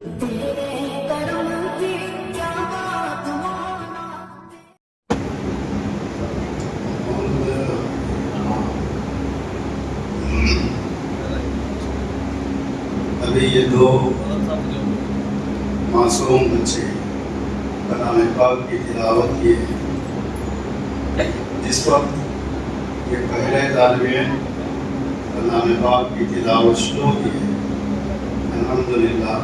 ابھی یہ دو معصوم بچے کلام پاک کی تلاوت کیے ہیں. جس وقت یہ پہلے طالب علم کلام پاک کی تلاوت شروع کی ہے، الحمدللہ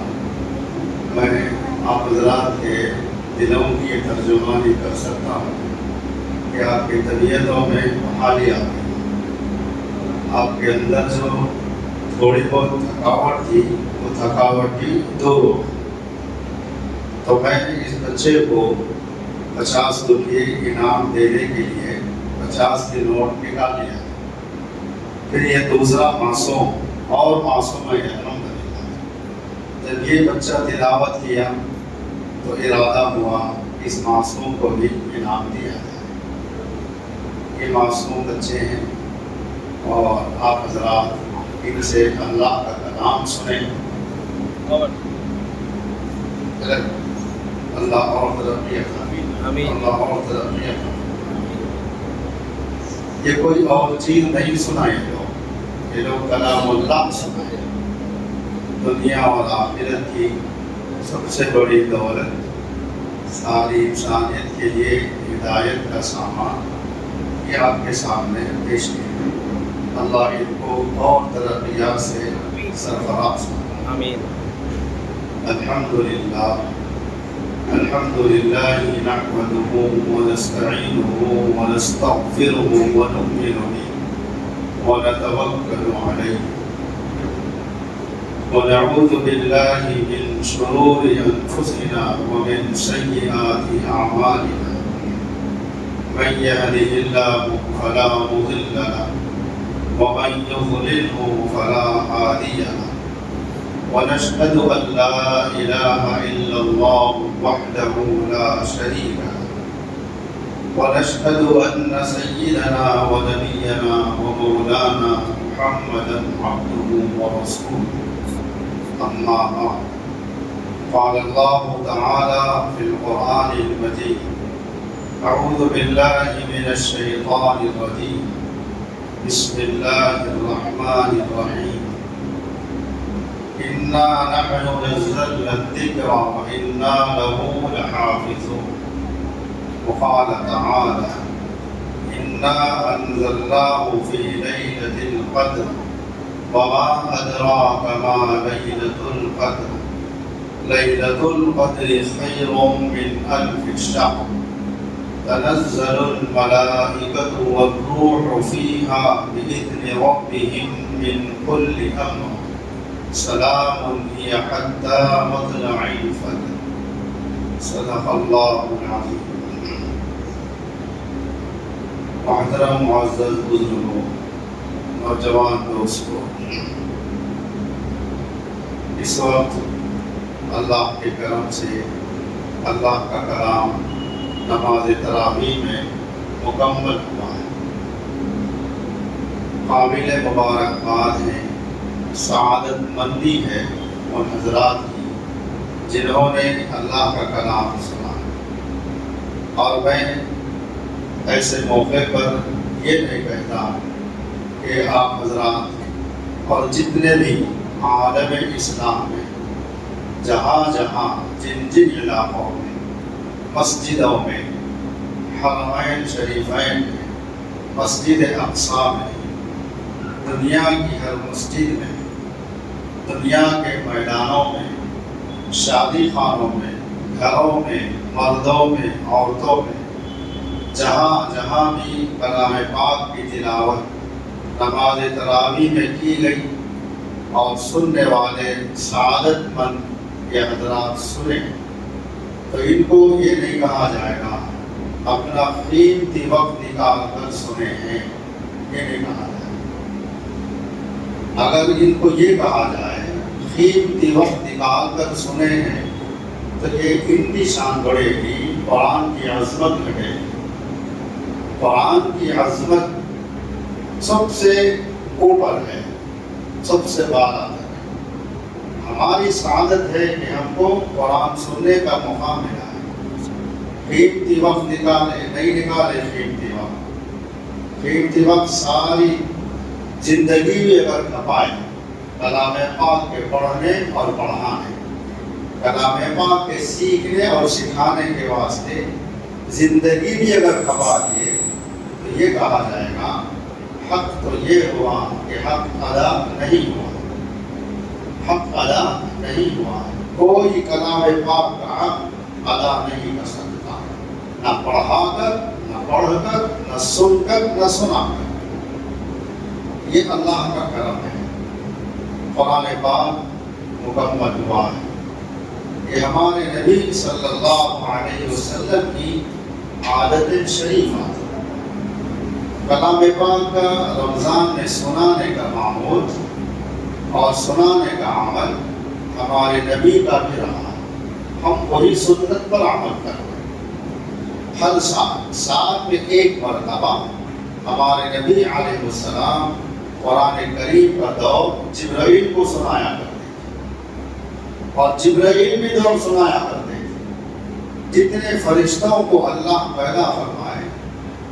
میں آپ حضرات کے دلوں کی ترجمانی کر سکتا ہوں کہ آپ کی طبیعتوں میں بحالی آ گئی. آپ کے اندر جو تھوڑی بہت تھکاوٹ تھی وہ تھکاوٹ کی دور ہو. تو میں اس بچے کو 50 روپئے انعام دینے کے لیے 50 کے نوٹ نکال لیا. پھر یہ دوسرا معصوم اور معصوم ہے الحمدللہ. جب یہ بچہ تلاوت کیا تو ارادہ ہوا اس معصوم کو بھی انعام دیا جائے. یہ معصوم بچے ہیں اور آپ حضرات ان سے اللہ کا کلام سنیں. اللہ اور ترقی عطا، اللہ اور ترقی عطا. یہ کوئی اور چیز نہیں سنائے لوگ، یہ لوگ کلام اللہ سنائے. دنیا اور آخرت کی سب سے بڑی دولت ساری انسانیت کے لیے ہدایت کا سامان یہ آپ کے سامنے پیش کیا. اللہ ان کو اور ترقیات سے سرفراز کرے. آمین. الحمدللہ الحمدللہ نحمده ونستعینه ونستغفره ونؤمن به ونتوکل علیہ ونعوذ باللہ من شرور انفسنا ومن سیئات اعمالنا. من يهده الله فلا مضل له ومن يضلله فلا هادي له. ونشهد أن لا إله إلا الله وحده لا شريك له. ونشهد أن سيدنا ونبينا ومولانا محمدا عبده ورسوله. أما بعد، قال الله تعالى في القرآن المجيد: أعوذ بالله من الشيطان الرجيم، بسم الله الرحمن الرحيم. إنا نحن نزلنا الذكر وإنا له لحافظون. وقال تعالى: إنا أنزلناه في ليلة القدر وما أدراك ما ليلة القدر ليلة القدر خير من 1000 شهر. تنزل الملائكة والروح فيها بإذن ربهم من كل أمر. سلام هي حتى مطلع الفجر. صدق الله العظيم. محترم معزز بزرگوں، نوجوان دوستوں، اس وقت اللہ کے کرم سے اللہ کا کلام نماز تراویح میں مکمل ہوا ہے. قابل مبارکباد ہے، سعادت مندی ہے ان حضرات کی جنہوں نے اللہ کا کلام سنا. اور میں ایسے موقع پر یہ نہیں کہتا کہ آپ حضرات اور جتنے بھی عالم اسلام میں جہاں جہاں جن جن علاقوں میں مسجدوں میں، حرمین شریفین میں، مسجد اقصی میں، دنیا کی ہر مسجد میں، دنیا کے میدانوں میں، شادی خانوں میں، گھروں میں، مردوں میں، عورتوں میں، جہاں جہاں بھی کلام پاک کی تلاوت نماز تراویح میں کی گئی اور سننے والے سعادت مند یہ حضرات سنیں، تو ان کو یہ نہیں کہا جائے گا اپنا قیمتی وقت نکال کر سنے ہیں، یہ نہیں کہا جائے گا. اگر ان کو یہ کہا جائے قیمتی وقت نکال کر سنے ہیں تو یہ ان کی شان بڑھے گی، قرآن کی عظمت گھٹے گی. قرآن کی عظمت سب سے اوپر ہے، سب سے بالا تک. ہم ہماری سعادت ہے کہ ہم کو قرآن سننے کا موقع ملا ہے. قیمتی وقت نکالے نہیں نکالے قیمتی وقت ساری زندگی میں اگر کھپائے کلام پاک کے پڑھنے اور پڑھانے، کلام پاک کے سیکھنے اور سکھانے کے واسطے زندگی بھی اگر کھپا دیے تو یہ کہا جائے گا حق تو یہ ہوا کہ حق ادا نہیں ہوا، حق ادا نہیں ہوا. کوئی کلام پاک کا حق ادا نہیں کر سکتا، نہ پڑھا کر، نہ پڑھ کر، نہ سن کر، نہ سنا کر. یہ اللہ کا کرم ہے. قرآن پاک مکمل ہوا ہے. یہ ہمارے نبی صلی اللہ علیہ وسلم کی عادت شریفہ تھی. کلام پاک کا رمضان میں سنانے کا معمول اور سنانے کا عمل ہمارے نبی کا بھی رہا. ہم وہی سنت پر عمل کر رہے ہیں. ہر سال میں ایک مرتبہ ہمارے نبی علیہ السلام قرآن کریم کا دور جبرائیل کو سنایا کرتے تھے اور جبرائیل بھی دور سنایا کرتے تھے. جتنے فرشتوں کو اللہ پیدا فرمائے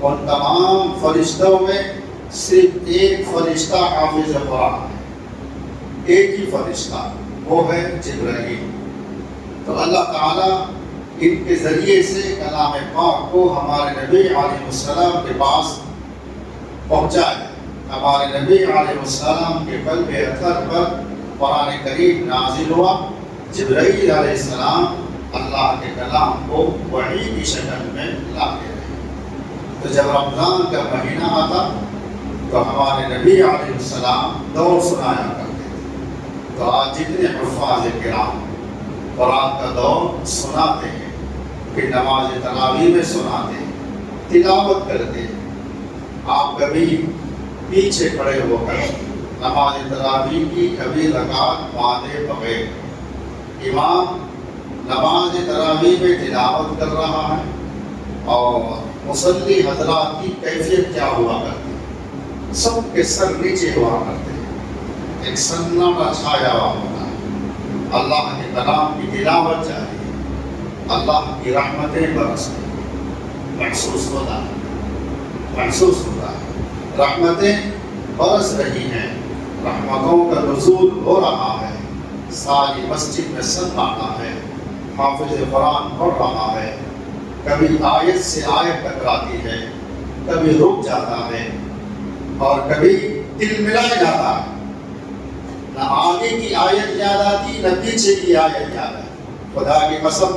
ان تمام فرشتوں میں صرف ایک فرشتہ حافظ قرآن ہے، ایک ہی فرشتہ، وہ ہے جبرائیل. تو اللہ تعالیٰ ان کے ذریعے سے کلام پاک کو ہمارے نبی علیہ السلام کے پاس پہنچائے. ہمارے نبی علیہ السلام کے قلب اطہر پر قرآن کریم نازل ہوا. جبرائیل علیہ السلام اللہ کے کلام کو وحی کی شکل میں لاتے رہے. تو جب رمضان کا مہینہ آتا تو ہمارے نبی علیہ السلام دور سنایا کرتے تھے. تو آج جتنے حفاظ کرام قرآن کا دور سناتے ہیں، پھر نماز تراویح میں سناتے ہیں، تلاوت کرتے ہیں. آپ کبھی پیچھے کھڑے ہو کر نماز تراویح کی کبھی رکعت باندھے بغیر امام نماز تراویح میں تلاوت کر رہا ہے اور مصلی حضرات کی کیفیت کیا ہوا کرتی ہے؟ سب کے سر نیچے ہوا کرتے ہیں، ایک سناٹا چھایا ہوا ہوتا ہے. اللہ کے کلام کی تلاوت جاری ہے، اللہ کی رحمتیں برس رہی ہیں. محسوس ہوتا ہے رحمتیں برس رہی ہیں، رحمتوں کا نزول ہو رہا ہے. ساری مسجد میں سناٹا ہے، حافظ قرآن پڑھ رہا ہے. کبھی آیت سے آیت ٹکراتی ہے، کبھی رک جاتا ہے اور کبھی دل ملا جاتا ہے. نہ آگے کی آیت یاد آتی، نہ پیچھے کی آیت یاد آتی. خدا کی قسم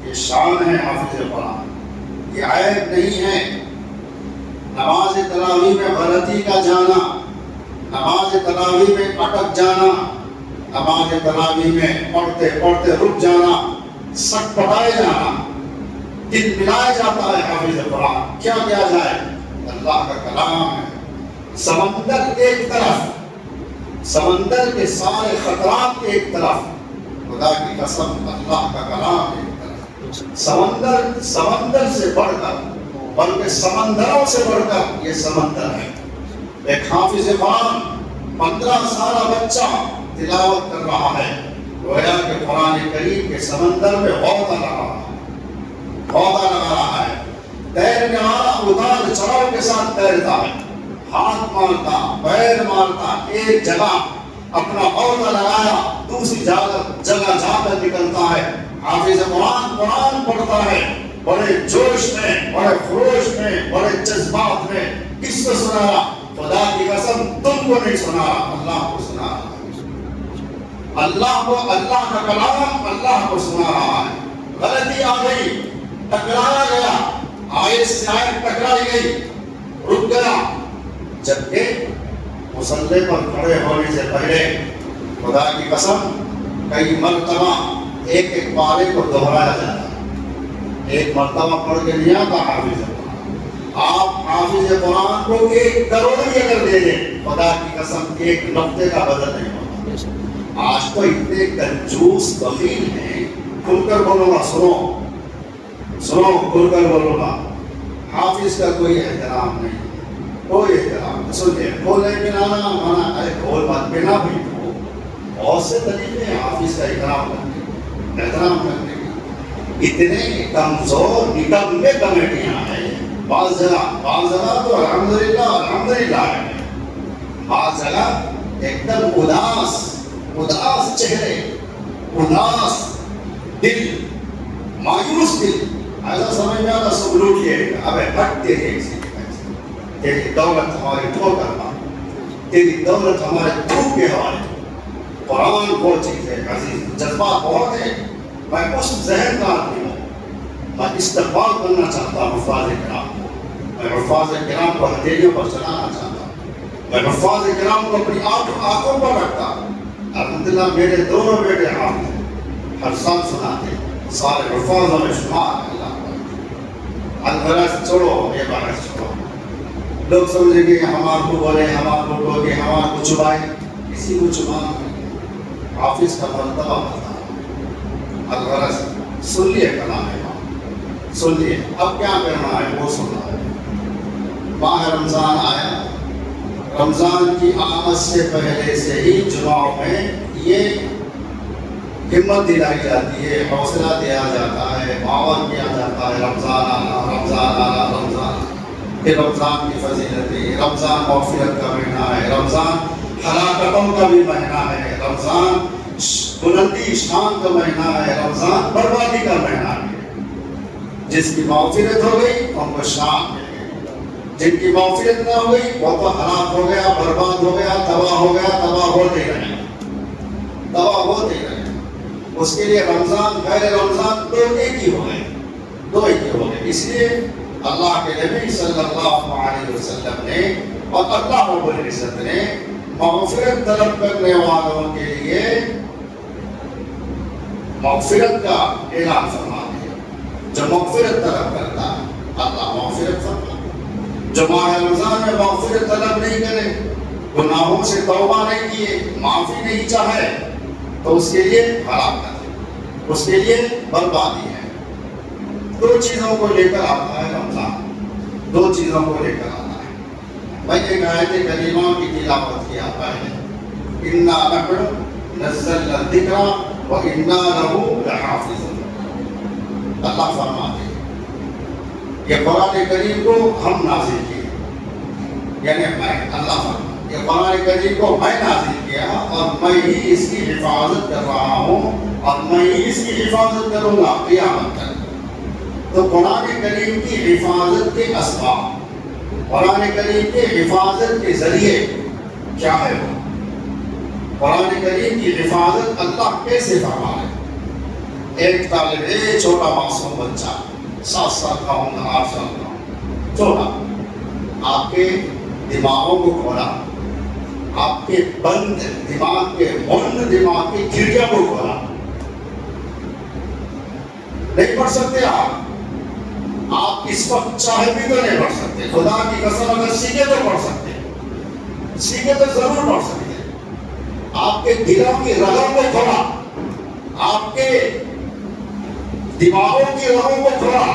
یہ شان ہے حافظ قرآن، یہ عیب نہیں ہے. نماز تراویح میں غلطی کا جانا، نماز تراویح میں اٹک جانا، نماز تراویح میں پڑھتے پڑھتے رک جانا، سٹ پٹائے جانا، دل ملائے جاتا ہے. حافظ قرآن کیا کیا جائے، اللہ کا کلام ہے. سمندر ایک طرف، سمندر کے سارے خطرات ایک طرف، خدا کی قسم اللہ کا کلام ایک طرف. سمندر سے بڑھ کر، بلکہ سمندروں سے بڑھ کر یہ سمندر ہے. ایک حافظ قرآن 15 سالہ بچہ تلاوت کر رہا ہے، گویا کہ قرآن کریم کے سمندر میں غوطہ لگا رہا ہے. تیرنے والا اتار چڑھاؤ کے ساتھ تیرتا ہے، ہاتھ مارتا، پیر مارتا، ایک جگہ اپنا غوطہ لگایا دوسری جگہ جا کر نکلتا ہے. حافظ قرآن پڑھتا ہے بڑے جوش میں، بڑے خروش میں، بڑے جذبات میں. کس کو سنا رہا؟ خدا کی قسم تم کو نہیں سنا رہا، اللہ کو سنا رہا. اللہ کو، اللہ کا کلام اللہ کو سنا رہا ہے. غلطی آ گئی، ٹکرایا گیا، آیت سے آیت ٹکرائی گئی، رک گیا. جبکہ مصلی پر کھڑے ہونے سے پہلے خدا کی قسم کئی مرتبہ ایک ایک پارے کو دہرایا جاتا ہے. ایک مرتبہ پڑھ کے نہیں آتا حافظ قرآن. آپ حافظ قرآن کو 1 کروڑ بھی اگر دے دیں، خدا کی قسم ایک نقطے کا بدل نہیں ہوتا. آج تو اتنے کنجوس بخیل ہیں، کھل کر بولو گا، سنو کھل کر بولو گا. حافظ کا کوئی احترام نہیں، کوئی احترام. سنیے، کھولے بنا منع کرے، کھول مت بنا بھی تو بہت سے طریقے ہیں حافظ کا اکرام کرنے احترام کرنے کے. اتنے کمزور نکمے کمیٹیاں ہیں. بعض جگہ تو الحمدللہ ہے. بعض جگہ ایک دم اداس چہرے، اداس دل، مایوس دل. ایسا سمجھ میں آتا سب لوٹ لیے گا. ابے ہٹ تیری دولت ہماری ٹھوکر مار، تیری دولت ہمارے تھوک کے حوالے. قرآن وہ چیز ہے عزیز، جذبات بہت ہیں. میں اس ذہن کا آدمی ہوں، میں استقبال کرنا چاہتا ہوں حفاظ کرام کو. میں حفاظ کرام کو ہتھیلیوں پر چلانا چاہتا ہوں. میں حفاظ کرام کو اپنی آنکھوں پر رکھتا ہوں. الحمدللہ میرے دونوں بیٹے حافظ ہیں، ہر سال سناتے ہیں. سارے حفاظوں میں شمار ہے. اللہ الغرض چھوڑو، یہ بحث چھوڑو. لوگ سمجھیں گے ہمارے کو بولے، ہمارے کو ٹوکے، ہمارے کو چبائے. کسی کو چبانا نہیں. حافظ کا مرتبہ بتا. الغرض سن لیے کلام امام، سن لیے. اب کیا کرنا ہے وہ سننا ہے. ماہ رمضان آیا. رمضان کی آمد سے پہلے سے ہی جمعوں میں یہ ہمت دلائی جاتی ہے، حوصلہ دیا جاتا ہے، باور کیا جاتا ہے. رمضان آنا، رمضان آنا، رمضان. پھر رمضان کی فضیلتیں. رمضان مغفرت کا مہینہ ہے. رمضان ہلاکتوں کا بھی مہینہ ہے. رمضان بلندی شان کا مہینہ ہے. رمضان بربادی کا مہینہ ہے. جس کی مغفرت ہو گئی ان کو شان مل گئی، جن کی مغفرت نہ ہو گئی وہ تو ہلاک ہو گیا، برباد ہو گیا، تباہ ہو گیا. تباہ ہوتے رہے، تباہ ہوتے رہے. اس کے لیے رمضان غیر رمضان دو ایک ہی ہو گئے، دو ایک ہی ہو گئے. اس لیے اللہ کے نبی صلی اللہ علیہ وسلم نے اور اللہ رب العزت نے مغفرت طلب کرنے والوں کے لیے مغفرت کا اعلان فرما دیا. جو مغفرت طلب کرتا ہے اللہ مغفرت فرما. جو ماہ رمضان میں مغفرت طلب نہیں کرے، گناہوں سے توبہ نہیں کیے، معافی نہیں چاہے، تو اس کے لیے ہلاکت ہے، اس کے لیے بربادی ہے. دو چیزوں کو لے کر آتا ہے رمضان، دو چیزوں کو لے کر آتا ہے. میں ایک آیت کریمہ کی تلاوت کیا پہلے. اِنَّا نَحْنُ نَزَّلْنَا الذِّكْرَ وَإِنَّا لَهُ لَحَافِظُونَ. اللہ فرماتے ہیں یہ قرآن کریم کو ہم نازل کیے، یعنی میں اللہ فرماتے یہ قرآن کریم کو میں نازل کیا اور میں ہی اس کی حفاظت کر رہا ہوں اور میں ہی اس کی حفاظت کروں گا قیامت تک. تو قرآن کریم کی حفاظت کے اسباب، قرآن کریم کے حفاظت کے ذریعے کیا ہے وہ؟ قرآن کریم کی حفاظت اللہ کیسے فرما ہے؟ ایک طالب ایک چھوٹا معصوم بچہ 7 سال کا ہوں، 8 سال کا ہوں، چھوٹا، آپ کے دماغوں کو کھولا، آپ کے بند دماغ کے بند دماغ کی کھڑکیوں کو کھولا. نہیں پڑھ سکتے آپ اس وقت چاہے بھی تو نہیں پڑھ سکتے. خدا کی قسم اگر سیکھے تو پڑھ سکتے، سیکھے تو ضرور پڑھ سکتے. آپ کے دلوں کی رگوں کو کھولا، آپ کے دماغوں کی رگوں کو کھولا،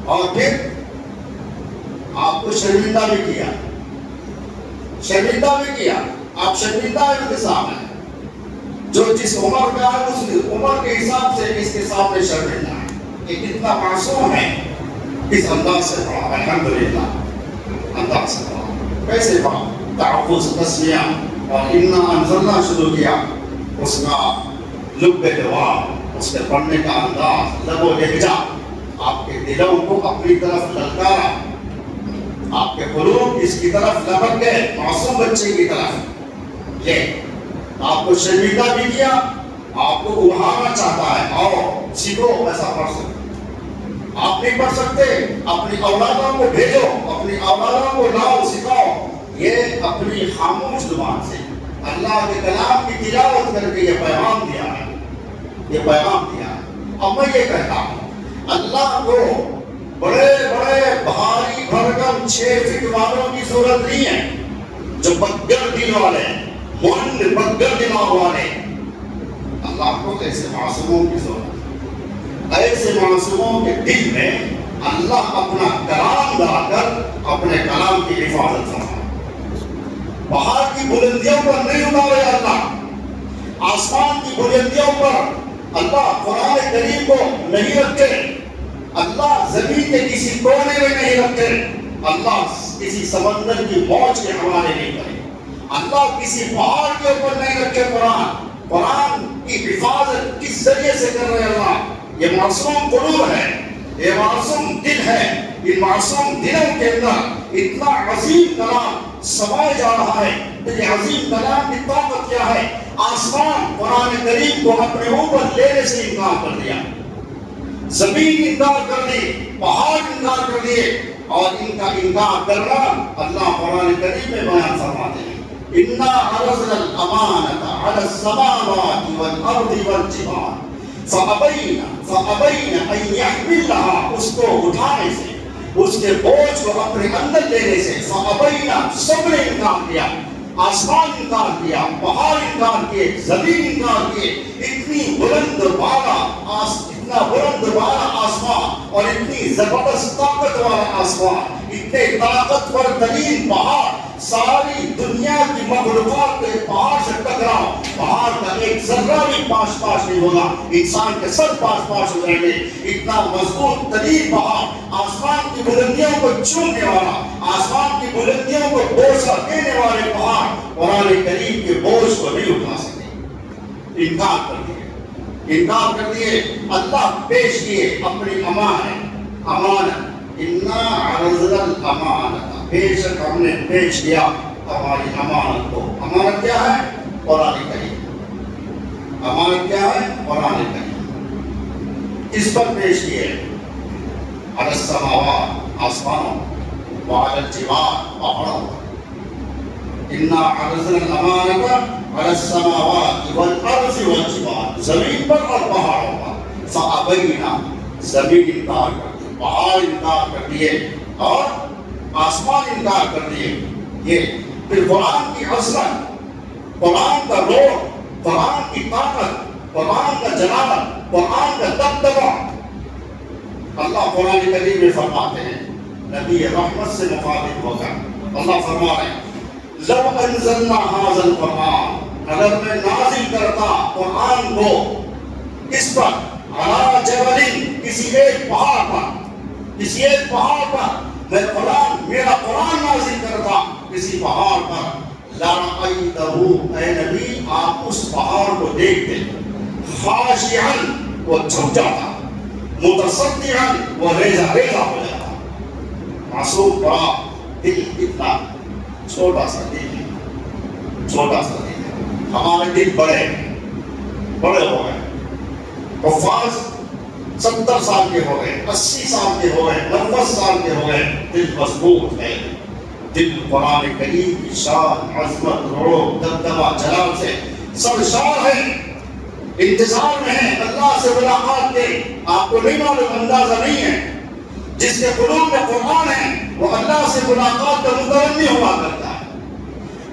اور پھر آپ کو شرمندہ بھی کیا، شرمندہ بھی کیا. آپ شرمندہ انتظام ہے. جو جس عمر کا ہے اس عمر کے حساب سے اس کے سامنے شرمندہ ہے. کہ کتنا معصوم ہے، اس انداز سے پڑھا. الحمدللہ انداز سے پڑھا. کیسے پڑھا؟ تحفظ، تسمیہ اور انا انزلنا شروع کیا. اس کا لب لباب، اس کے پڑھنے کا انداز، لب و لہجہ آپ کے دلوں کو اپنی طرف للکارا. آپ کے قلوب اس کی طرف لپک گئے، معصوم بچے کی طرف. یہ آپ کو شرمندہ بھی کیا، آپ کو اڑانا چاہتا ہے. اور سیکھو ایسا پڑھ سکتے. آپ نہیں پڑھ سکتے، اپنی اولادوں کو بھیجو، اپنی اولادوں کو لاؤ، سکھاؤ. یہ اپنی خاموش زبان سے اللہ کے کلام کی تلاوت کر کے یہ پیغام دیا ہے، یہ پیغام دیا ہے. اب میں یہ کہتا ہوں اللہ کو بڑے بڑے بھاری بھرکم 6 فٹ والوں کی ضرورت نہیں ہے، جو بگر دل والے، مند بگر دماغ والے. اللہ کو ایسے معصوموں کی ضرورت ہے. ایسے معصوموں کے دل میں اللہ اپنا کلام ڈال کر اپنے کلام کی حفاظت فرمائے. پہاڑ کی بلندیوں پر نہیں اتارے اللہ، آسمان کی بلندیوں پر اللہ قرآن کریم کو نہیں رکھتے، اللہ زمین کے کسی کونے میں نہیں رکھتے، اللہ کسی سمندر کی موج کے حوالے نہیں کرے، اللہ کسی پہاڑ کے اوپر نہیں رکھے قرآن کی حفاظت کس ذریعے سے کر رہے اللہ؟ یہ معصوم قلوب ہے، یہ معصوم دل ہے، ان معصوم دلوں کے اندر اتنا عظیم کلام سمائے جا رہا ہے۔ یہ عظیم کلام کی طاقت کیا ہے؟ آسمان قرآن کریم کو اپنے اوپر لینے سے انکار کر دیا، زمین انکار کر دی، پہاڑ انکار کر دیے، اور ان کا انکار کرنا اللہ قرآن کریم میں بیان فرماتے ہیں۔ اِنَّا عَرَضْنَا الْأَمَانَةَ عَلَى السَّمَاوَاتِ وَالْأَرْضِ وَالْجِبَالِ فَأَبَيْنَ أَن يَحْمِلْنَهَا، اس کو اٹھانے سے، اس کے بوجھ کو اپنے اندر لینے سے، فَأَبَيْنَ، سب نے انکار کیا، آسمان انکار کیا، پہاڑ انکار کیے، زمین انکار کیے، اتنی بلند بالا آسمان اور اتنی زبردست طاقت والا آسمان، اتنے طاقتور ترین پہاڑ، ساری دنیا کی مخلوقات کے پہاڑ سے ٹکراؤ، پہاڑ کا ایک ذرہ بھی پاش نہیں ہوگا، انسان کے سر پاش ہو جائیں گے، اتنا مضبوط ترین پہاڑ، آسمان کی بلندیوں کو چومنے والا، آسمان کی بلندیوں کو بوسہ دینے والے پہاڑ قرآن کریم کے بوجھ کو نہیں اٹھا سکتے، انکار کر دیے، اللہ پیش کیے اپنی امانت، اِنَّا عَرَضْنَا الْأَمَانَةَ، بے شک ہم نے پیش کیا ہماری امانت کو۔ امانت کیا ہے؟ قرآن کریم۔ امانت کیا ہے؟ قرآن کریم۔ کس پر پیش کیے؟ عَلَى السَّمَاوَاتِ، آسمانوں، وَعَلَى الْجِبَالِ، پہاڑوں پر۔ اِنَّا عَرَضْنَا الْأَمَانَةَ عَلَى السَّمَاوَاتِ وَالْأَرْضِ وَالْجِبَالِ، زمین پر اور پہاڑوں پر، فَأَبَيْنَا، زمین انکار کر دی، پہاڑ انکار کر دیے، اور آسمان انکار کر دیے۔ یہ پھر قرآن کی عظمت، قرآن کا روح، قرآن کی طاقت، قرآن کا جلالت، قرآن کا دبدبہ، اللہ قرآن کریم میں فرماتے ہیں، نبی رحمت سے مخاطب ہو کر اللہ فرما رہے ہیں، لو انزلنا هذا القرآن، اگر میں نازل کرتا قرآن کو اس پر، علی جبل، کسی ایک پہاڑ پر میں میرا قرآن نازل کرتا کسی پہاڑ پر، لرأیتہ، اے نبی آپ اس پہاڑ کو دیکھتے، خاشعا، وہ جھک جاتا، متصدعا، وہ ریزہ ہو جاتا۔ معصوم بڑا دل اتنا چھوٹا سا دل ہے، ہمارے دل بڑے ہو گئے، حفاظ 70 سال کے ہو گئے، 80 سال کے ہو گئے، 90 سال کے ہو گئے، دل مضبوط ہے، دل قرآن کریم کی شان، عظمت، روح، دبدبہ، جلال سے سرشار ہے، انتظار میں ہے اللہ سے ملاقات کے۔ آپ کو نہیں معلوم، اندازہ نہیں ہے، جس کے قلوب میں قرآن ہے وہ اللہ سے ملاقات کا متمنی ہوا کرتا ہے،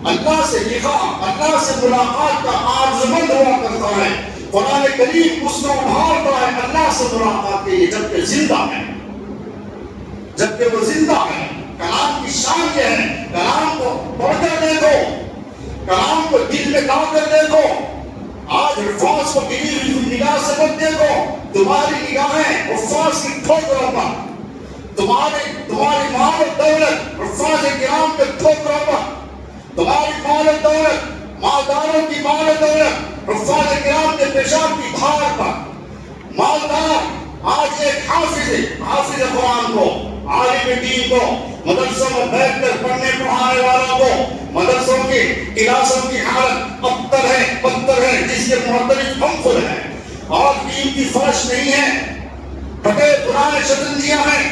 اللہ سے لقاء، اللہ سے ملاقات کا آرزومند ہوا کرتا ہے، قرآن کریم اس کو ابھارتا ہے اللہ سے ملاقات کے لیے، جبکہ وہ زندہ ہے۔ کلام کی شان یہ ہے، کلام کو پڑھ کر دیکھو، کلام کو دل میں ڈال کر دیکھو، آج حفاظ کو گری ہوئی نگاہ سے مت دیکھو، تمہاری نگاہیں حفاظ کی ٹھوکروں پر، تمہاری مال و دولت حفاظ کرام کے ٹھوکروں پر، تمہاری مال و دولت، مالداروں کی مال و دولت حفاظ کرام کے پیشاب کی دھار پر۔ مالدار آج ایک حافظ قرآن کو، عالم دین کو، مدرسوں میں بیٹھ کر پڑھنے پڑھانے والوں کو، مدرسوں کی کلاسوں کی حالت بدتر ہے، جس کے مختلف ہم خود ہیں، اور دین کی فرش نہیں ہے، پھٹے پرانے شطرنجیاں ہیں،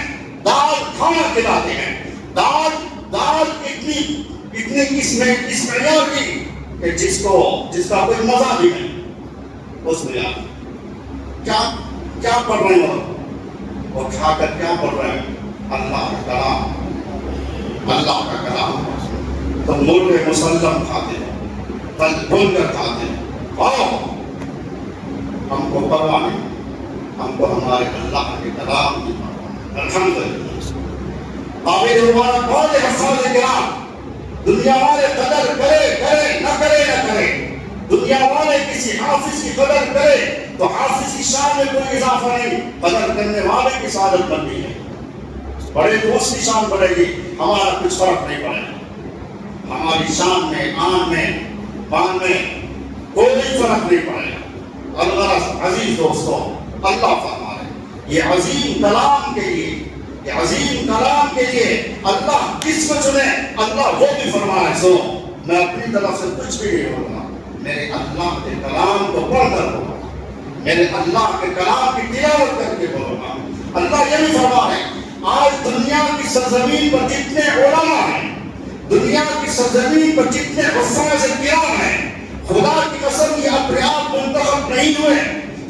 دال کھانا کھلاتے ہیں، دال اتنی اس معیار کی کہ جس کا کوئی مزہ بھی نہیں، اس میں کیا پڑھ رہے ہو اور کھا کر کیا پڑھ رہے ہیں؟ اللہ کا کلام، تو مرغ مسلم کھاتے ہیں، پل بھول کر کھاتے ہیں، اور ہم کو پرواہ نہیں، ہم کو ہمارے اللہ کے کلام کی پرواہ۔ الحمدللہ قابل مبارک بہت حفاظ کرام، دنیا والے قدر کرے نہ کرے، دنیا والے کسی حافظ کی قدر کرے تو حافظ کی شان میں کوئی اضافہ نہیں، قدر کرنے والے کی سعادت بنتی ہے۔ بڑے تو اس کی شان بڑھے گی، ہمارا کچھ فرق نہیں پڑے گا، ہماری شان میں، آن میں، پان میں کوئی فرق نہیں پڑے گا۔ الغرض عزیز دوستوں، اللہ فرما رہے یہ عظیم کلام کے لیے، یہ عظیم کلام کے لیے اللہ کس کو چنے، اللہ وہ بھی فرما رہے سو میں اپنی طرف سے کچھ بھی نہیں بولوں گا، میرے اللہ کے کلام کو پڑھ کر بولوں گا، میرے اللہ کے کلام کی تلاوت کر کے بولوں گا۔ اللہ یہ بھی فرما رہے آج دنیا کی سرزمین پر جتنے علماء ہیں، دنیا کی سرزمین پر جتنے حفاظ کرام ہیں، خدا کی قسم یہ اپنے آپ منتخب نہیں ہوئے،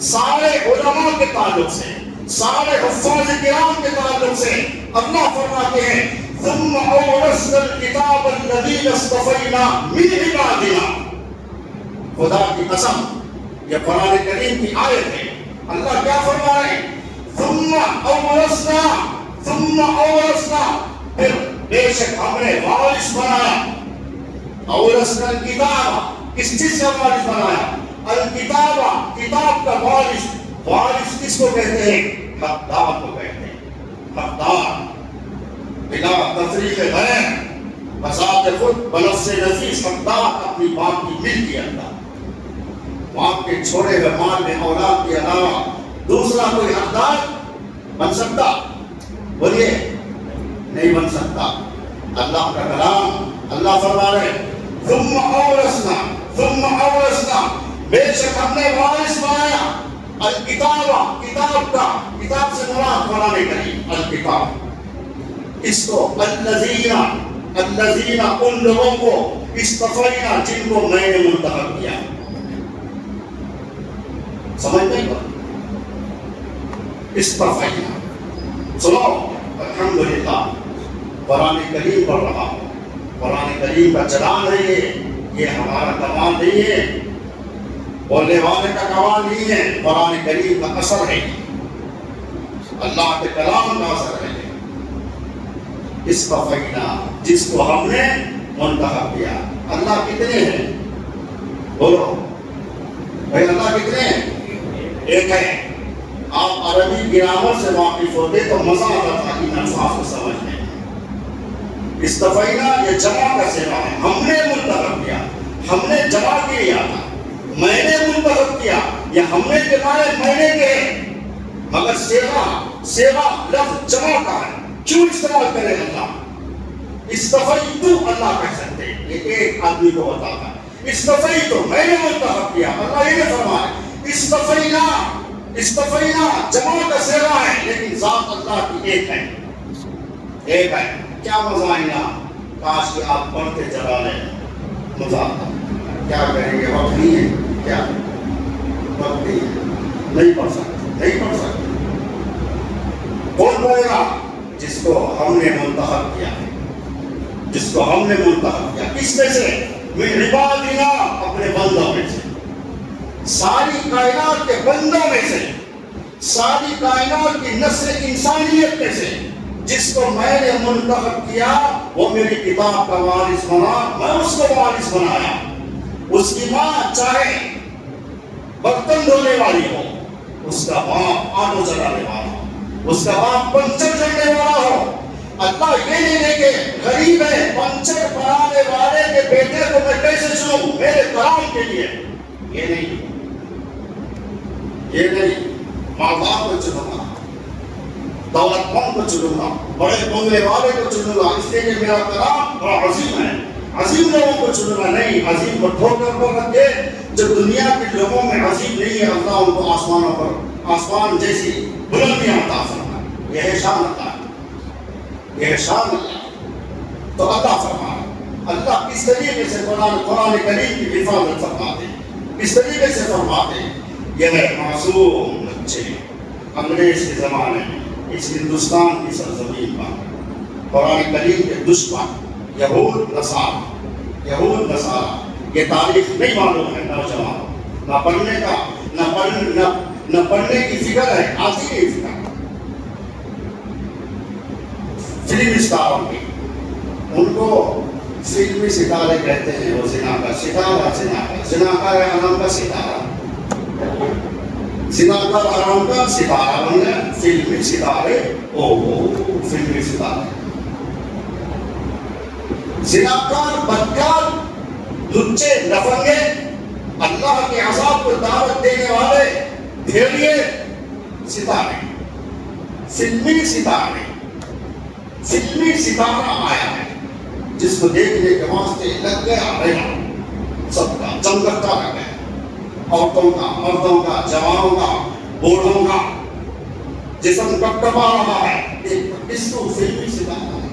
سارے علماء کے تعلق سے، سارے حفاظ کرام کے تعلق سے اللہ فرماتے ہیں ثم اورثنا الکتاب الذین اصطفینا من عبادنا۔ خدا کی قسم یہ قرآن کریم کی آیت ہے، اللہ کیا فرما رہے ہیں ثم اورثنا، پھر بے شک ہم نے وارث بنایا، اورثنا الکتاب، کس چیز کا وارث بنایا؟ الکتاب، کتاب کا وارث، وارث کس کو کہتے ہیں؟ حقدار کو کہتے ہیں، حقدار بلا تفریق غیر، بذات خود بنفس نفیس حقدار اپنی باپ کی ملکیت کا، باپ کے چھوڑے ہوئے مال میں اولاد کے علاوہ دوسرا کوئی حقدار بن سکتا؟ بولیے نہیں بن سکتا۔ اللہ کا کلام، اللہ فرما رہے ثم اورثنا، ثم اورثنا، بے شک ہم نے وارث بنایا الکتاب، کتاب کا، کتاب سے مراد قرآن کریم، الکتاب، اس کو الذین ان لوگوں کو اصطفینا جن کو میں نے منتخب کیا، سمجھتے ہیں؟ اصطفینا، سنو الحمدللہ قرآن کریم پڑھ رہا ہوں، قرآن کریم کا چلان ہے، یہ ہمارا کمال نہیں ہے، بولنے والے کا کمال نہیں ہے، قرآن کریم کا اثر ہے، اللہ کے کلام کا اثر ہے۔ اصطفینا، جس کو ہم نے منتخب کیا۔ اللہ کتنے ہیں؟ بولو بھائی، اللہ کتنے ہیں؟ ایک ہے۔ آپ عربی گرامر سے واقف ہوتے تو مزہ آتا تھا ان الفاظ کو سمجھنے۔ اصطفینا یہ جمع کا صیغہ ہے، ہم نے منتخب کیا، ہم نے جمع کیا تھا، میں نے منتخب کیا، یہ ہم نے کے معنی میں نے کے، مگر صیغہ لفظ جمع کا ہے، کیوں استعمال کرے اللہ؟ اصطفیتو اللہ کہہ سکتے ہیں، یہ ایک آدمی کو بتاتا ہے، اصطفیتو میں نے منتخب کیا، اللہ یہ فرمائے اصطفینا، اصطفینا جمع کا صیغہ ہے لیکن ذات اللہ کی ایک ہے، ایک ہے۔ کیا مزہ آئینا، کاش کہ آپ پڑھتے چلا لیں، مزہ آتا۔ کیا کریں گے، وقت نہیں ہے، کیا وقت نہیں ہے، نہیں پڑھ سکتے، نہیں پڑھ سکتے۔ کون پڑھے گا؟ جس کو ہم نے منتخب کیا، جس کو ہم نے منتخب کیا۔ کس میں سے؟ من عبادنا، اپنے بندوں میں سے، ساری کائنات کے بندوں میں سے، ساری کائنات کی نسل انسانیت میں سے جس کو میں نے منتخب کیا وہ میری کتاب کا وارث بنا، میں اس کو وارث بنایا۔ اس کی ماں چاہے برتن دھونے والی ہو، اس کا باپ آٹو چلانے والا ہو، اس کا باپ پنچر چڑھنے والا ہو، اللہ یہ نہیں دے کہ غریب ہے پنچر بنانے والے کے بیٹے کو میں کیسے چنوں میرے کلام کے لیے، یہ نہیں، یہ نہیں، ماں باپ کو چنوں گا، دولت مند کو چنوں گا، بڑے بنگلے والے کو چنوں گا، اس لیے کہ میرا کلام بڑا عظیم ہے، عظیم لوگوں کو چنوں گا نہیں، عظیم کو ٹھوکر کو رکھ کے جو دنیا کے لوگوں میں عظیم نہیں ہے اللہ ان کو آسمانوں پر آسمان جیسی بلندیاں عطا فرمائے، یہ ہے شان اللہ، یہ ہے شان اللہ۔ تو اللہ فرمائے، اللہ کس طریقے سے قرآن کریم کی حفاظت فرماتے ہیں، کس طریقے سے فرماتے ہیں، یہ معصوم بچے انگریز کے زمانے میں اس ہندوستان کی سرزمین پر قرآن کریم کے دشمن یہود نصارہ، یہ تاریخ نہیں معلوم ہے نوجوان، نہ پڑھنے کا نہ پڑھنے کی فکر ہے، آتی نہیں فکر، فلم اسٹاروں کی، ان کو فلمی ستارے کہتے ہیں وہ زنا کا ستارہ، زناکار حرام کا ستارہ، زناکار حرام کا ستارہ بن گیا فلمی ستارے، فلمی ستارے، زناکار، بدکار، لچے، لفنگے، اللہ کے عذاب کو دعوت دینے والے بھیڑیے ستارے، فلمی ستارے، فلمی ستارہ آیا ہے جس کو دیکھنے کے واسطے لگ گیا رہا سب کا چمکتا رہ گیا، عورتوں کا، مردوں کا، جوانوں کا، بوڑھوں کا جسم کپکپا رہا ہے، اس کو فلمی ستارہ ہے،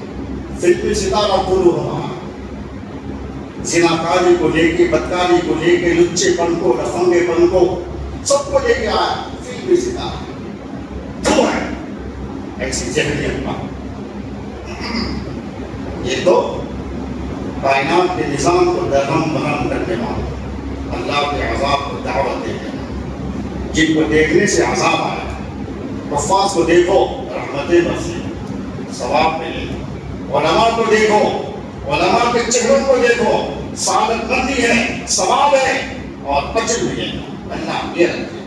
فلمی ستارہ طلوع ہو رہا ہے، زناکاری کو لے کے، بدکاری کو لے کے، لچے پن کو، لفنگے پن کو، سب کو لے کے آیا فلمی ستارہ کیوں ہے ایسی ذہنیت کا؟ یہ تو کائنات کے نظام کو درہم برہم کرنے والا، اللہ کے عذاب کو دعوت دینے والا، جن کو دیکھنے سے عذاب آیا، حفاظ کو دیکھو رحمتیں برسیں، ثواب ملے، علماء کو دیکھو، علماء کے چہروں کو دیکھو، سعادت مندی ہے، ثواب ہے اور اجر ملے گا، اللہ یہ رکھے۔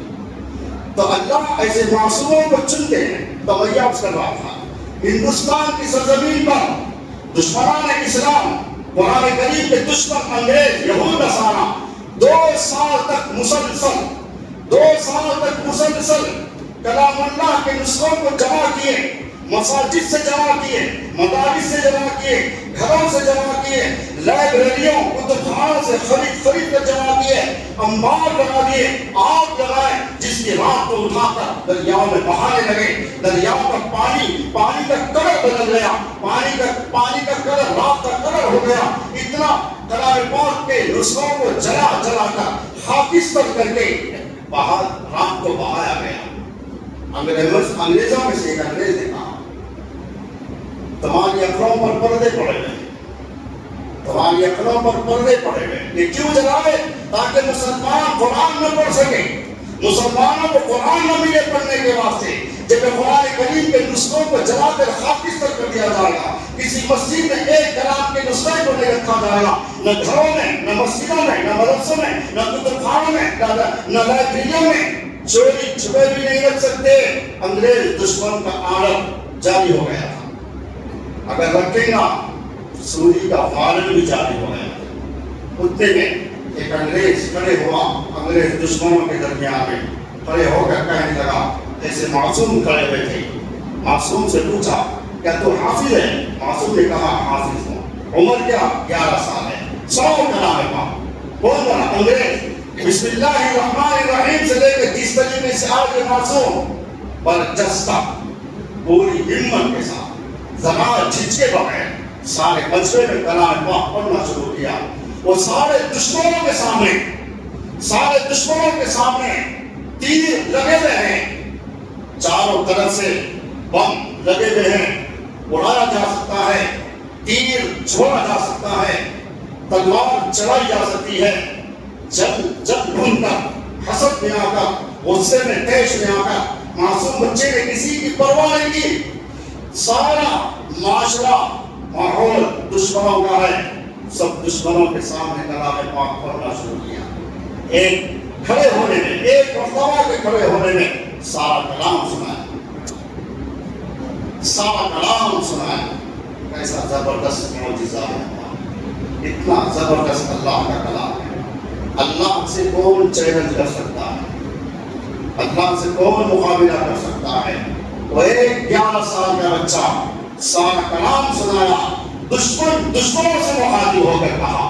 تو اللہ ایسے معصوموں کو چنتے ہیں۔ تو میں عرض کر رہا تھا ہندوستان کی سرزمین پر دشمنان اسلام، قرآن کریم کے دشمن انگریز، یہود نصارہ 2 سال تک مسلسل کلام اللہ کے نسخوں کو جمع کیے، مساجد سے جمع کیے، مدارس سے جمع کیے، گھروں سے جمع کیے، لائبریریوں، کتب خانوں سے خرید کر جمع کیے، انبار لگا دیے، آگ لگائے، جس کی رات کو اٹھا کر دریاؤں میں بہانے لگے، دریاؤں کا پانی کا کلر بدل گیا، پانی کا کلر رات کا کلر ہو گیا، اتنا کلام پاک کے نسخوں کو جلا کر خاکستر کر کے باہر رات کو بہایا گیا۔ انگریزوں میں سے ایک انگریز نے کہا تمہاری اکھڑوں پر پردے پڑے گئے، تمہاری اکھڑوں پر پردے پڑے گئے، یہ کیوں جلائے؟ تاکہ مسلمان قرآن نہ پڑھ سکے، مسلمانوں کو قرآن نہ ملے پڑھنے کے واسطے۔ جب قرآن کریم کے نسخوں کو جلا کر خاکستر کر دیا جائے گا، کسی مسجد میں ایک کلام کے نسخے کو نہیں رکھا جائے گا، نہ گھروں میں، نہ مسجدوں میں، نہ مدرسوں میں، نہ کتب خانوں میں، نہ لائبریریوں میں، چوری چھپے بھی نہیں رکھ سکتے۔ انگریز دشمن کا آڑت جاری ہو گیا تھا، اگر رکھیں گا سوری کا فارغ بھی جاری ہو گیا۔ اتنے میں ایک انگریز کھڑے ہوا، انگریز دشمنوں کے درمیان میں کھڑے ہو کر کہنے لگا، ایسے معصوم کھڑے ہوئے تھے، معصوم سے پوچھا کیا تو حافظ ہے؟ معصوم نے کہا حافظ ہوں۔ عمر کیا؟ 11 سال ہے۔ 100 کلام ہے پاک۔ کون بنا؟ انگریز۔ بسم اللہ الرحمن الرحیم سے لے کے جس طریقے سے آج معصوم برجستہ پوری ہمت کے ساتھ زبان جھجکے بغیر سارے مجمع میں کلام پاک پڑھنا شروع کیا۔ وہ سارے دشمنوں کے سامنے تیر لگے ہوئے ہیں، چاروں طرف سے بم لگے ہوئے ہیں، اڑایا جا سکتا ہے، تیر چھوڑا جا سکتا ہے، تلوار چلائی جا سکتی ہے۔ جب ڈھونڈ کر، حسد میں آ کر، غصے میں، تیش میں آ کر معصوم بچے نے کسی کی پرواہ نہیں کی۔ سارا معاشرہ ماحول دشمنوں کا ہے، سب دشمنوں کے سامنے کلام پاک پڑھنا شروع کیا۔ ایک کھڑے ہونے میں، ایک مرتبہ کے کھڑے ہونے میں سارا کلام سنایا۔ کیسا زبردست معجزہ ہے، اتنا زبردست اللہ کا کلام ہے۔ اللہ سے کون چیلنج کر سکتا ہے؟ اللہ سے کون مقابلہ کر سکتا ہے؟ وہ ایک 11 سال کا بچہ سارا کلام سنایا۔ دشمنوں سے مخاطب ہو کر کہا،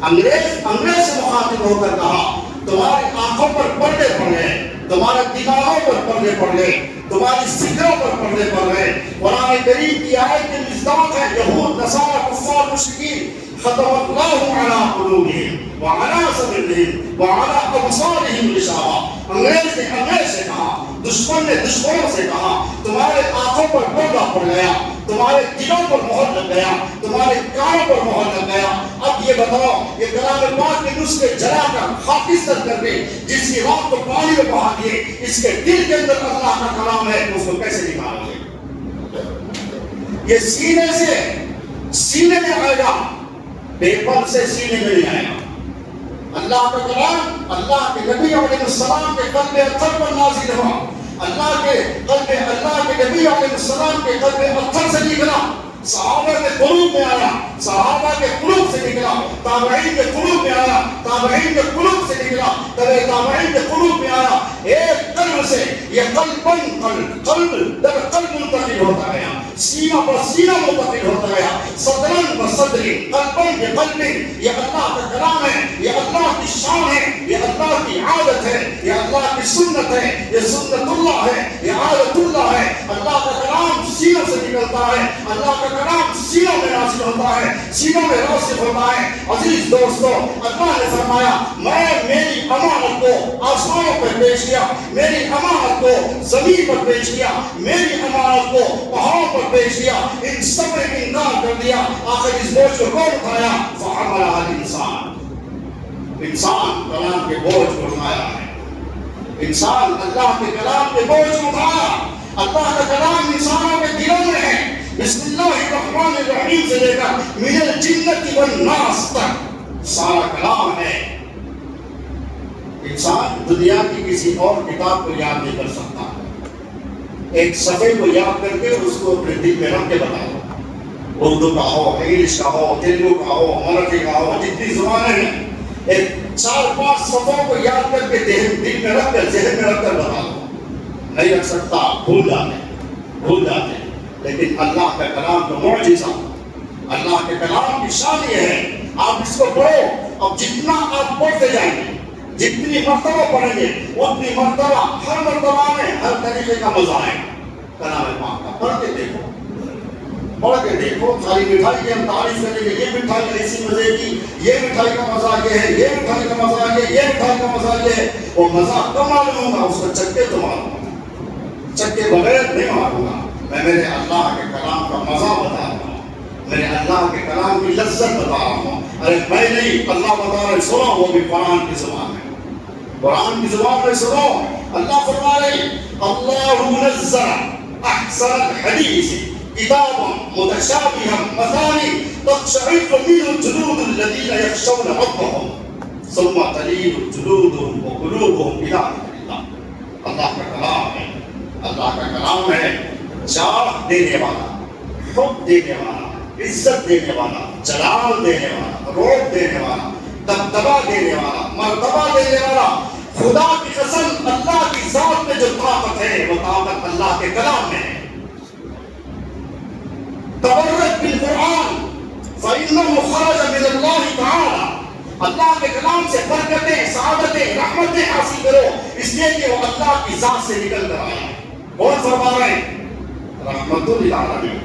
انگریز سے مخاطب ہو کر کہا، تمہاری آنکھوں پر پردے پڑ گئے، تمہارے دماغوں پر پردے پڑ گئے، تمہاری فکروں پر پردے پڑ گئے۔ قرآن کریم کی آیت کے مصداق ہے، یہود، نصارہ، کفار، مشرکین، ختم اللہ علی قلوبہم وعلی سمعہم وعلی ابصارہم غشاوہ۔ انگریز نے کہا، دشمن نے دشمنوں سے کہا، تمہارے آنکھوں پر پردہ پڑ گیا، تمہارے دلوں پر مہر لگ گیا، تمہارے کانوں پر مہر لگ گیا۔ اب یہ بتاؤ، یہ کلام پاک کے نسخے جلا کر خاکستر کر کے جس کی رات کو پانی میں بہا دیے، اس کے دل کے اندر اللہ کا کلام ہے، اس کو کیسے نکالو گے؟ یہ سینے میں آئے گا، پیپر سے سینے میں نہیں آیا. اللہ کا کلام اللہ کے نبی علیہ السلام کے قلب اطہر پر نازل ہوا. اللہ کے نبی علیہ السلام کے قلب اطہر سے نکلا. صحابہ کے قلوب میں آیا, صحابہ کے قلوب سے نکلا. تابعین کے قلوب میں آیا, تابعین کے قلوب سے نکلا. تابعین کے قلوب میں آیا. ایک قلب سے یہ قلب در قلب منتقل ہوتا گیا, سینہ پر سینہ منتقل ہوتا گیا, صدرن پر صدری, قلبن کے قلبن. یہ اللہ کا کلام ہے, یہ اللہ کی شان ہے, یہ اللہ کی عادت ہے, یہ اللہ کی سنت ہے, یہ سنت اللہ ہے, یہ عادت اللہ ہے. اللہ کا کلام سینوں سے نکلتا ہے, اللہ کا کلام سینوں میں نازل ہوتا ہے, سینوں میں راسخ ہوتا ہے. عزیز دوستو, اللہ نے فرمایا میں میری امانت کو آسمانوں پر پیش کیا, میری امانت کو زمین پر پیش کیا, میری امانت کو پہاڑوں پر پیش کیا, ان سب نے انکار کر دیا. آخر اس بوجھ کو کون اٹھایا؟ فحملها الانسان. انسان کلام کے بوجھ کو اٹھایا ہے. انسان اللہ کے کلام کے بوجھ کو اٹھایا. اللہ کا کلام انسانوں کے دلوں میں ہے. بسم اللہ الرحمن الرحیم سے لے کر من الجنۃ والناس تک سارا کلام ہے. انسان دنیا کی کسی اور کتاب کو یاد نہیں کر سکتا. ایک صفحے کو یاد کر کے اس کو اپنے دل میں رکھ کے بتاؤ. اردو کا ہو, انگلش کا ہو, تیلگو کا ہو, مراٹھی کا ہو, جتنی زبانیں ہیں, ایک 4-5 صفحوں کو یاد کر کے دل میں رکھ کر, ذہن میں رکھ کر بتا دو. نہیں رکھ سکتا, بھول جاتے. لیکن اللہ کا کلام کا معجزہ, اللہ کے کلام کی شان یہ ہے, آپ اس کو پڑھو. اب جتنا آپ پڑھتے جائیں گے, جتنی مرتبہ پڑھیں گے, اتنی مرتبہ ہر مرتبہ میں ہر طریقے کا مزہ ہے. کلام پاک کا پڑھ کے دیکھو, خالی مٹھائی کی ہم تعریف کریں گے, یہ مٹھائی ایسی مزے کی, یہ مٹھائی کا مزہ یہ ہے, یہ مٹھائی کا مزہ یہ, یہ مٹھائی کا مزہ یہ ہے. وہ مزہ کب معلوم ہوگا؟ اس کو چکے تو معلوم ہوگا, چکے بغیر نہیں معلوم ہوگا. میں میرے اللہ کے کلام کا مزہ بتا رہا ہوں, میرے اللہ کے کلام کی لذت بتا رہا ہوں. ارے میں نہیں, اللہ بتا رہے, سنو, وہ بھی قرآن کی زبان میں, قرآن کی زبان میں سنو. اللہ فرما رہے اللہ نزل احسن الحدیث کتابا متشابہا مثانی تقشعر منه جلود الذین یخشون ربهم ثم تلین جلودهم وقلوبهم الى ذکر اللہ. اللہ کا کلام ہے, اللہ کا کلام ہے. جاہ دینے والا, حب دینے والا, عزت دینے والا, جلال دینے والا, روب دینے والا, دبدبہ دینے والا, مرتبہ دینے والا. خدا کی قسم, اللہ کی ذات میں جو طاقت ہے وہ طاقت اللہ کے کلام میں ہے. تبرک بالقرآن فإنه خرج من اللہ تعالی. اللہ کے کلام سے برکتیں, سعادتیں, رحمتیں حاصل کرو, اس لیے کہ وہ اللہ کی ذات سے نکل کر آیا. کون فرما رہے ہیں؟ رحمت للعالمین,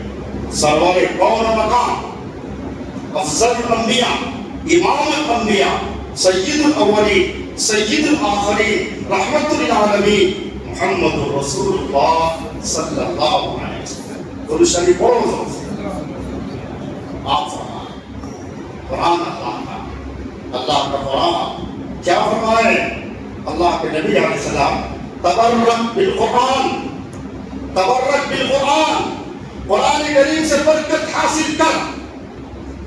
سرور کون و مقام, افضل الانبیاء, امام الانبیاء, سید الاولین, سید الآخرین, رحمت للعالمین, محمد رسول اللہ صلی اللہ علیہ وسلم. قرآن شریف پڑھو. آپ فرمائیں قرآن اللہ کا, اللہ کا قرآن کیا فرمائے اللہ کے نبی علیہ السلام؟ تبرک بالقرآن, تبرک بالقرآن, قرآن کریم سے برکت حاصل کر.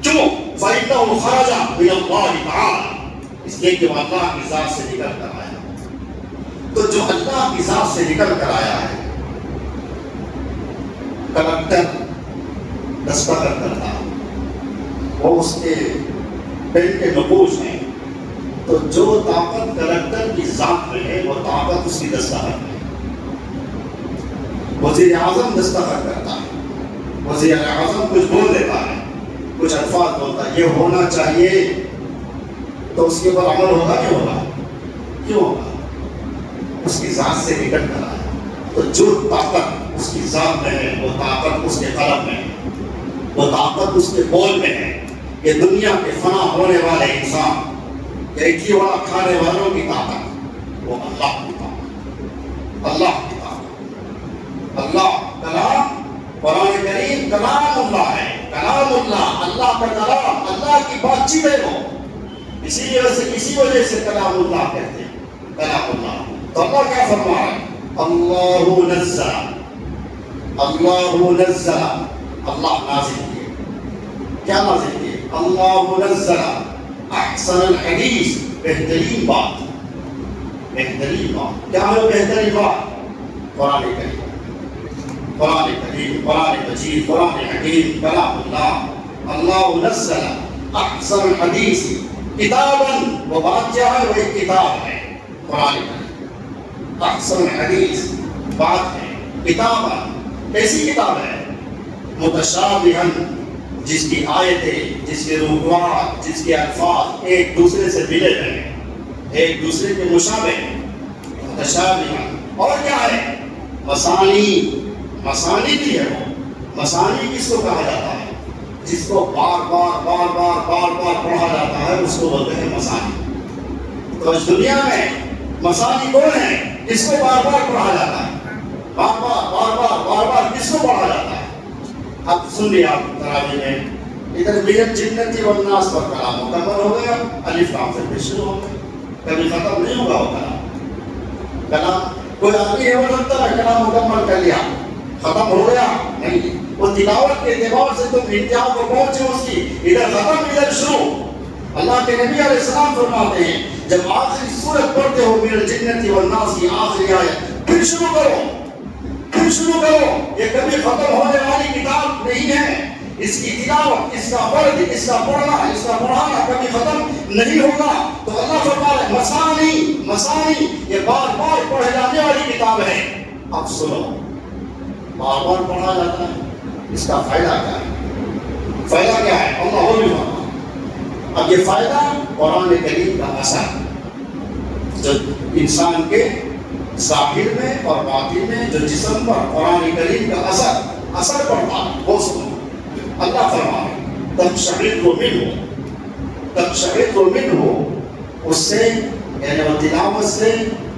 کیوں؟ فإنه خرج من اللہ تعالی, اس لیے کہ وہ اللہ کی ذات سے نکل کر آیا. تو جو اللہ کی ذات سے نکل کر آیا ہے, کلکٹر دستخط کرتا, وہ اس کے پین کے نقوش ہیں, تو جو طاقت کلکٹر کی ذات میں ہے وہ طاقت اس کی دستخط میں. وزیر اعظم دستخط کرتا ہے, وزیر اعظم کچھ بول دیتا ہے, کچھ الفاظ بولتا ہے, یہ ہونا چاہیے, تو اس کے اوپر عمل ہوگا کہ ہوگا؟ کیوں ہوگا؟ اس کی ذات سے نکل کر آیا. تو جو طاقت اس کی ذات میں ہے وہ طاقت اس کے قلم میں ہے, وہ طاقت اس کے بول میں ہے. یہ دنیا کے فنا ہونے والے انسان, ایک ہی والا کھانے والوں کی طاقت, وہ اللہ کی طاقت, اللہ کی طاقت. اللہ کلام, قرآن کریم کلام اللہ ہے, کلام اللہ, اللہ کا کلام, اللہ کی بات چیت ہے وہ. اسی وجہ سے کلام اللہ کہتے ہیں, کلام اللہ. تو اللہ کیا فرما رہا ہے؟ اللہ نزل, اللہ نزل, اللہ نازل کیے. کیا نازل کیے؟ اللہ نزل احسن الحدیث، بہترین بات، بہترین بات کیا ہے؟ بہترین بات قرآن کریم، قرآن کریم، قرآن مجید، قرآن حکیم، کلام اللہ۔ اللہ نزل احسن الحدیث کتاباً، وہ بات کیا ہے؟ وہ ایک کتاب ہے قرآن کریم۔ احسن الحدیث بات ہے، کتاباً کیسی کتاب ہے؟ متشابہاً، جس کی آیتیں، جس کے رکوعات، جس کے الفاظ ایک دوسرے سے ملے ہوئے ہیں، ایک دوسرے کے مشابہ ہیں، متشابہاً۔ اور کیا ہے؟ مثانی، مثانی بھی ہے وہ۔ مثانی کس کو کہا جاتا ہے؟ جس کو بار بار بار بار بار بار پڑھا جاتا ہے اس کو بولتے ہیں مثانی۔ تو اس دنیا میں مثانی کون ہے؟ جس کو بار بار پڑھا جاتا ہے، بار بار بار بار بار بار کس کو پڑھا جاتا ہے؟ اب سن لیا آپ تراویح میں، ادھر من الجنۃ والناس پر کلام مکمل ہو گیا، الف لام سے پھر شروع ہو گیا، کبھی ختم نہیں ہوگا وہ کلام۔ کلام کوئی آدمی ہے وہ لگتا ہے کلام مکمل کر لیا، ختم ہو گیا، نہیں، وہ تلاوت کے اعتبار سے تم انتہا کو پہنچے اس کی، ادھر ختم ادھر شروع۔ اللہ کے نبی علیہ السلام فرماتے ہیں جب آخری سورت پڑھتے ہو من الجنۃ والناس کی آخری آیت، پھر شروع کرو، پھر شروع کرو۔ یہ کبھی ختم ہونے والی کتاب نہیں ہے، اس کی تلاوت، اس کا ورد، اس کا پڑھنا، اس کا پڑھانا کبھی ختم نہیں ہوگا۔ تو اللہ فرماتا ہے مثانی، مثانی، یہ بار بار پڑھے جانے والی کتاب ہے۔ اب سنو، بار بار پڑھا جاتا ہے، اس کا فائدہ کیا ہے؟ فائدہ کیا ہے؟ اللہ ہو بھی فرماتا۔ اب یہ فائدہ قرآن کریم کا اثر جو انسان کے ظاہر میں اور باطن میں، جو جسم پر قرآن کریم کا اثر پڑتا ہے، وہ سنو۔ اللہ فرمائے تقشعر منہ، تقشعر منہ، اس سے یعنی وہ تلاوت سے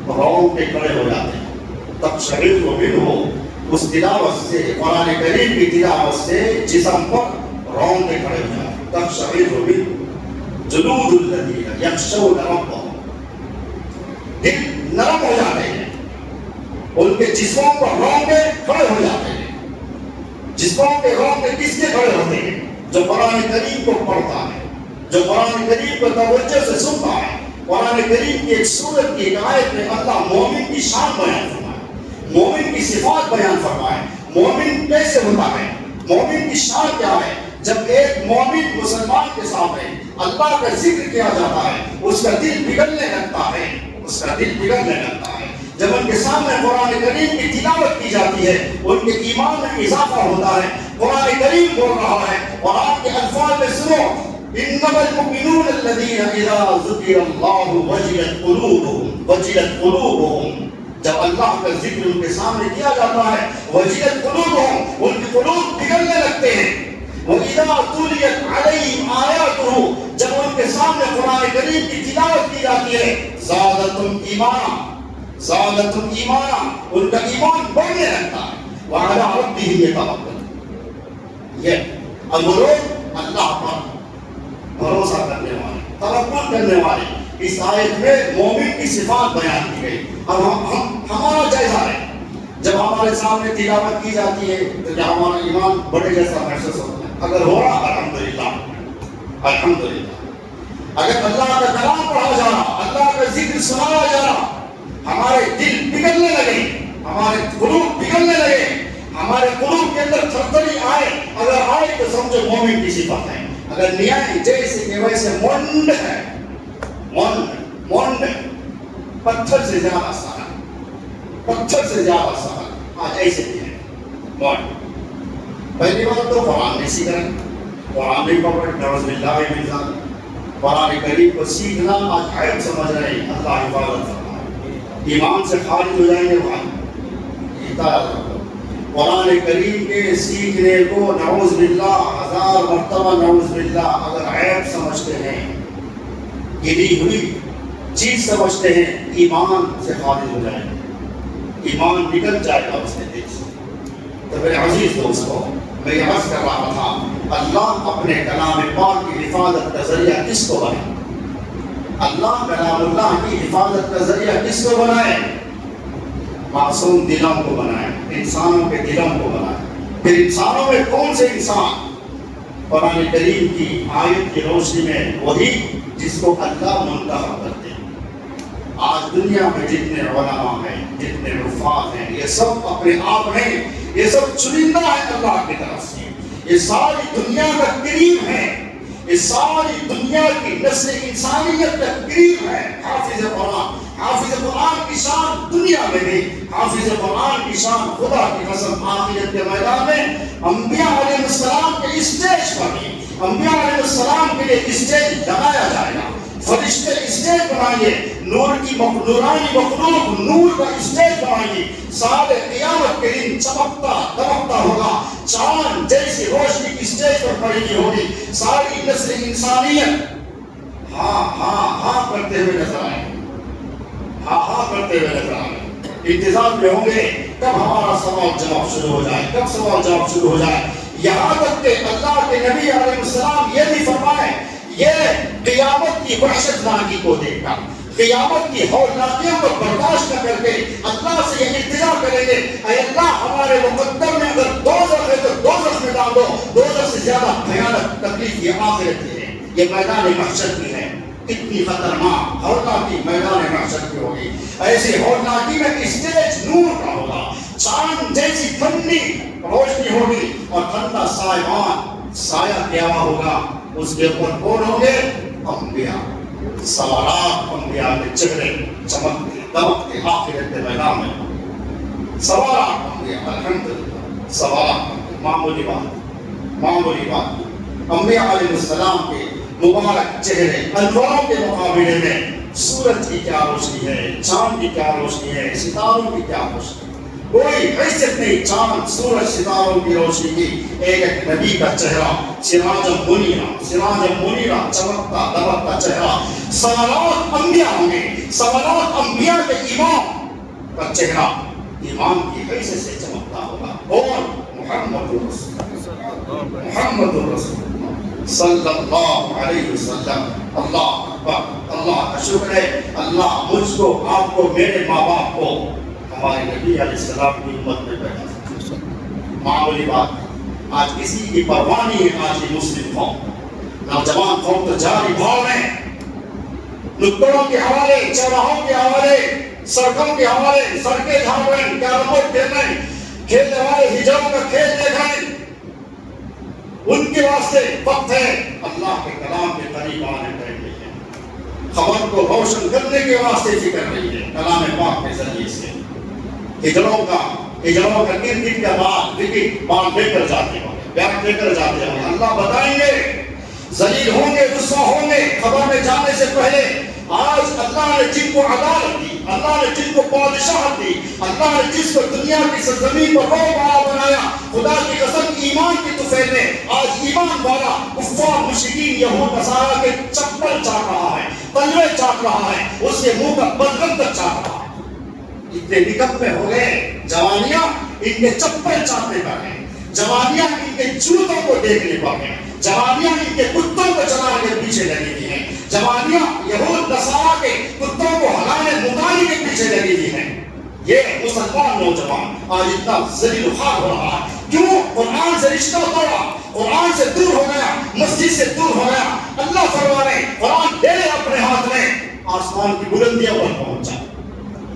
رونگٹے کھڑے ہو جاتے ہیں۔ تقشعر منہ، اس تلاوت سے، قرآن کریم کی تلاوت سے جسم پر رونگٹے کھڑے ہو جاتے ہیں۔ تقشعر منہ جلود الذین یخشون ربہم، دل نرم ہو جاتے ہیں، ان کے جسموں پر رونگٹے کھڑے ہو جاتے ہیں۔ جسموں کے رونگٹے کس کے کھڑے ہوتے ہیں؟ جو قرآن کریم کو پڑھتا ہے، جو قرآن کریم کو توجہ سے سنتا ہے۔ قرآن کریم کی ایک سورت کی ایک آیت میں اللہ مومن کی شان بیان فرمائے، مومن کی صفات بیان فرمائے، مومن کیسے ہوتا ہے، مومن کی شان کیا ہے۔ جب ایک مومن مسلمان کے سامنے اللہ کا ذکر کیا جاتا ہے، اس کا دل پگھلنے لگتا ہے، اس کا دل پگھلنے لگتا ہے۔ جب ان کے سامنے قرآن کریم کی تلاوت کی جاتی ہے، ان کے ایمان میں اضافہ ہوتا ہے۔ قرآن کریم بول رہا ہے اور آپ کے الفاظ میں سنو، انما المؤمنون الذین اذا ذکر اللہ وجلت قلوبهم، وجلت قلوبهم، جب اللہ کا ذکر ان کے سامنے کیا جاتا ہے، وجلت قلوبهم، ان کے قلوب پگھلنے لگتے ہیں۔ وَإِذَا تُلِيَتْ عَلَيْهِمْ آيَاتُهُ، جب ان کے سامنے قرآن کریم کی تلاوت کی جاتی ہے، زادتهم ایمانا، زادتهم ایمانا، ان کا ایمان بڑھنے لگتا ہے۔ وَعَلَىٰ رَبِّهِمْ يَتَوَكَّلُونَ، یہ اب وہ لوگ اللہ پر بھروسہ کرنے والے، توکل کرنے والے۔ اس آیت میں مومن کی صفات بیان کی گئی۔ اب ہمارا جائزہ ہے، جب ہمارے سامنے تلاوت کی جاتی ہے تو کیا ہمارا ایمان بڑے جیسا محسوس ہوتا ہے؟ اگر ہو رہا الحمدللہ، الحمدللہ۔ اگر اللہ کا کلام پڑھا جا رہا، اللہ کا ذکر سنایا جا رہا، ہمارے دل پگھلنے لگے، ہمارے قلوب پگھلنے لگے، ہمارے قلوب کے اندر تھرتھری آئے، اگر آئے تو سمجھو مومن کی صفت ہے۔ اگر نہیں آئے جیسے کہ ویسے منڈ ہے، منڈ پتھر سے زیادہ سہل، پتھر سے زیادہ سہل، آج ایسے بھی ہے منڈ۔ پہلی بات تو قرآن نہیں سیکھ رہے، قرآن نہیں پڑھ رہے، نعوذ باللہ من ذالک۔ قرآن کریم کو سیکھنا آج عیب سمجھ رہے ہیں، اللہ حفاظت فرمائے، ایمان سے خارج ہو جائیں گے وہاں۔ قرآن کریم کے سیکھنے کو نعوذ باللہ، ہزار مرتبہ نعوذ باللہ، اگر عیب سمجھتے ہیں، گری ہوئی چیز سمجھتے ہیں، ایمان سے خارج ہو جائیں گے، ایمان نکل جائے گا اس کے دل سے۔ تو میرے عزیز دوستو، میں یہ عرض کر رہا تھا، اللہ اپنے کلام پاک کی حفاظت کا ذریعہ کس کو بنائے؟ اللہ کلام اللہ کی حفاظت کا ذریعہ کس کو بنائے؟ معصوم دلوں کو بنائے، انسانوں کے دلوں کو بنائے۔ پھر انسانوں میں کون سے انسان؟ قرآن کریم کی آیت کی روشنی میں وہی جس کو اللہ منتخب کرتے ہیں۔ آج دنیا میں جتنے علماء ہیں، جتنے حفاظ ہیں، یہ سب اپنے آپ نہیں، یہ سب چنندہ ہے اللہ کی طرف سے۔ یہ ساری دنیا کا کریم ہے، یہ ساری دنیا کی نسل انسانیت کا کریم ہے۔ حافظ قرآن کی شان دنیا میں بھی، حافظ قرآن کی شان خدا کی قسم آخرت کے میدان میں انبیاء علیہ السلام کے اسٹیج پر بھی، انبیاء علیہ السلام کے لیے اسٹیج لگایا جائے گا۔ فرشتے اسٹیج بنائیں گے، نورانی مخلوق نور کا اسٹیج بنائیں گے، سارے قیامت کے دن چمکتا دمکتا ہوگا، چاند جیسی روشنی کی اسٹیج پر پڑی ہوئی ہوگی، ساری نسل انسانیت ہاں ہاں ہاں کرتے ہوئے نظر آئے، ہاں ہاں کرتے ہوئے نظر آئے، انتظار میں ہوں گے کب ہمارا سوال جواب شروع ہو جائے، کب سوال جواب شروع ہو جائے۔ یہاں تک کہ اللہ کے نبی علیہ السلام یہ بھی فرمائے، یہ قیامت کی وحشت ناکی کو دیکھ کر، قیامت کی ہولناکیوں کو برداشت نہ کر کے اللہ سے یہ التجا کریں گے، اے اللہ ہمارے مقدر میں اگر دوزخ ہے تو دوزخ میں ڈال دو، دوزخ سے زیادہ بھیانک تکلیف یہ آخرت کی ہے، یہ میدان محشر کی ہے۔ کتنی خطرناک ہولناکی میدان محشر کی ہوگی، ایسی ہولناکی میں اسٹیج نور کا ہوگا، چاند جیسی ٹھنڈی روشنی ہوگی اور ٹھنڈا سائبان سایہ کیا ہوگا، اس کے اوپر کون ہوں گے؟ انبیاء، سوارات انبیاء کے چہرے چمکتے دمکتے آخرت کے میدان میں، سوارات انبیاء، الحمدللہ سوارات، معمولی بات، انبیاء علیہ السلام کے مبارک چہرے انواروں کے مقابلے میں سورج کی کیا روشنی ہے، چاند کی کیا روشنی ہے، ستاروں کی کیا روشنی ہے، کوئی حیثیت نہیں چاند سورج ستاروں کی روشنی کی۔ ایک نبی کا چہرہ سراج منیرہ چمکتا دمکتا چہرہ، سوالات انبیاء ہوں گے، سوالات انبیاء کے امام کا چہرہ امام کی حیثیت سے چمکتا ہوگا، اور محمد رسول صلی اللہ علیہ وسلم۔ اللہ اکبر، اللہ کا شکر ہے، اللہ مجھ کو، آپ کو، میرے ماں باپ کو ہمارے نبی علیہ السلام کی امت میں بیٹھا۔ معمولی بات، آج کسی کی پرواہ نہیں ہے، آج کی مسلم قوم، نوجوان قوم تو جاری بھاؤ میں نکڑوں کے حوالے، چوراہوں کے حوالے، سڑکوں کے حوالے، سڑکیں جھاڑ رہے ہیں، کیرم کھیلنے والے ہجاؤں کا کھیل دیکھ رہے ہیں۔ ان کے واسطے وقت ہے اللہ کے کلام کے قریب آنے بیٹھ رہی ہے، خبر کو روشن کرنے کے واسطے فکر رہی ہے کلام پاک کے ذریعے سے۔ ہجڑوں کا کرکٹ کا بال لے کر جاتے ہوں، بیٹ لے کر جاتے ہوں، اللہ بتائیں گے، ذلیل ہوں گے، رسوا ہوں گے۔ خبر میں جانے سے پہلے آج اللہ نے جن کو عدالت دی، اللہ نے جن کو بادشاہت دی، اللہ نے جس کو دنیا کی سرزمین پر رعب بنایا، خدا کی قسم ایمان کی طفیل میں آج ایمان والا کفار مشرکین یہود نصارا کے چپل چاٹ رہا ہے، تلوے چاٹ رہا ہے، اس کے منہ کا بلغم تک چاٹ رہا ہے۔ اتنے نکم میں ہو گئے، جوانیاں ان کے چپل چاٹنے پر ہیں، جوانیاں ان کے جوتوں کو دیکھنے پر ہیں، جوانیاں ان کے کتوں کو چلانے کے پیچھے لگی ہوئی ہیں، جوانیاں یہود نصارا کے کتوں کو ہلانے مکانے کے پیچھے لگی ہوئی ہیں۔ یہ مسلمان نوجوان آج اتنا ذلیل و خوار ہو رہا ہے، کیوں؟ قرآن سے رشتہ توڑا، قرآن سے دور ہو گیا، مسجد سے دور ہو گیا۔ اللہ فرمانے قرآن لے لے اپنے ہاتھ میں، آسمان کی بلندیوں پر پہنچا،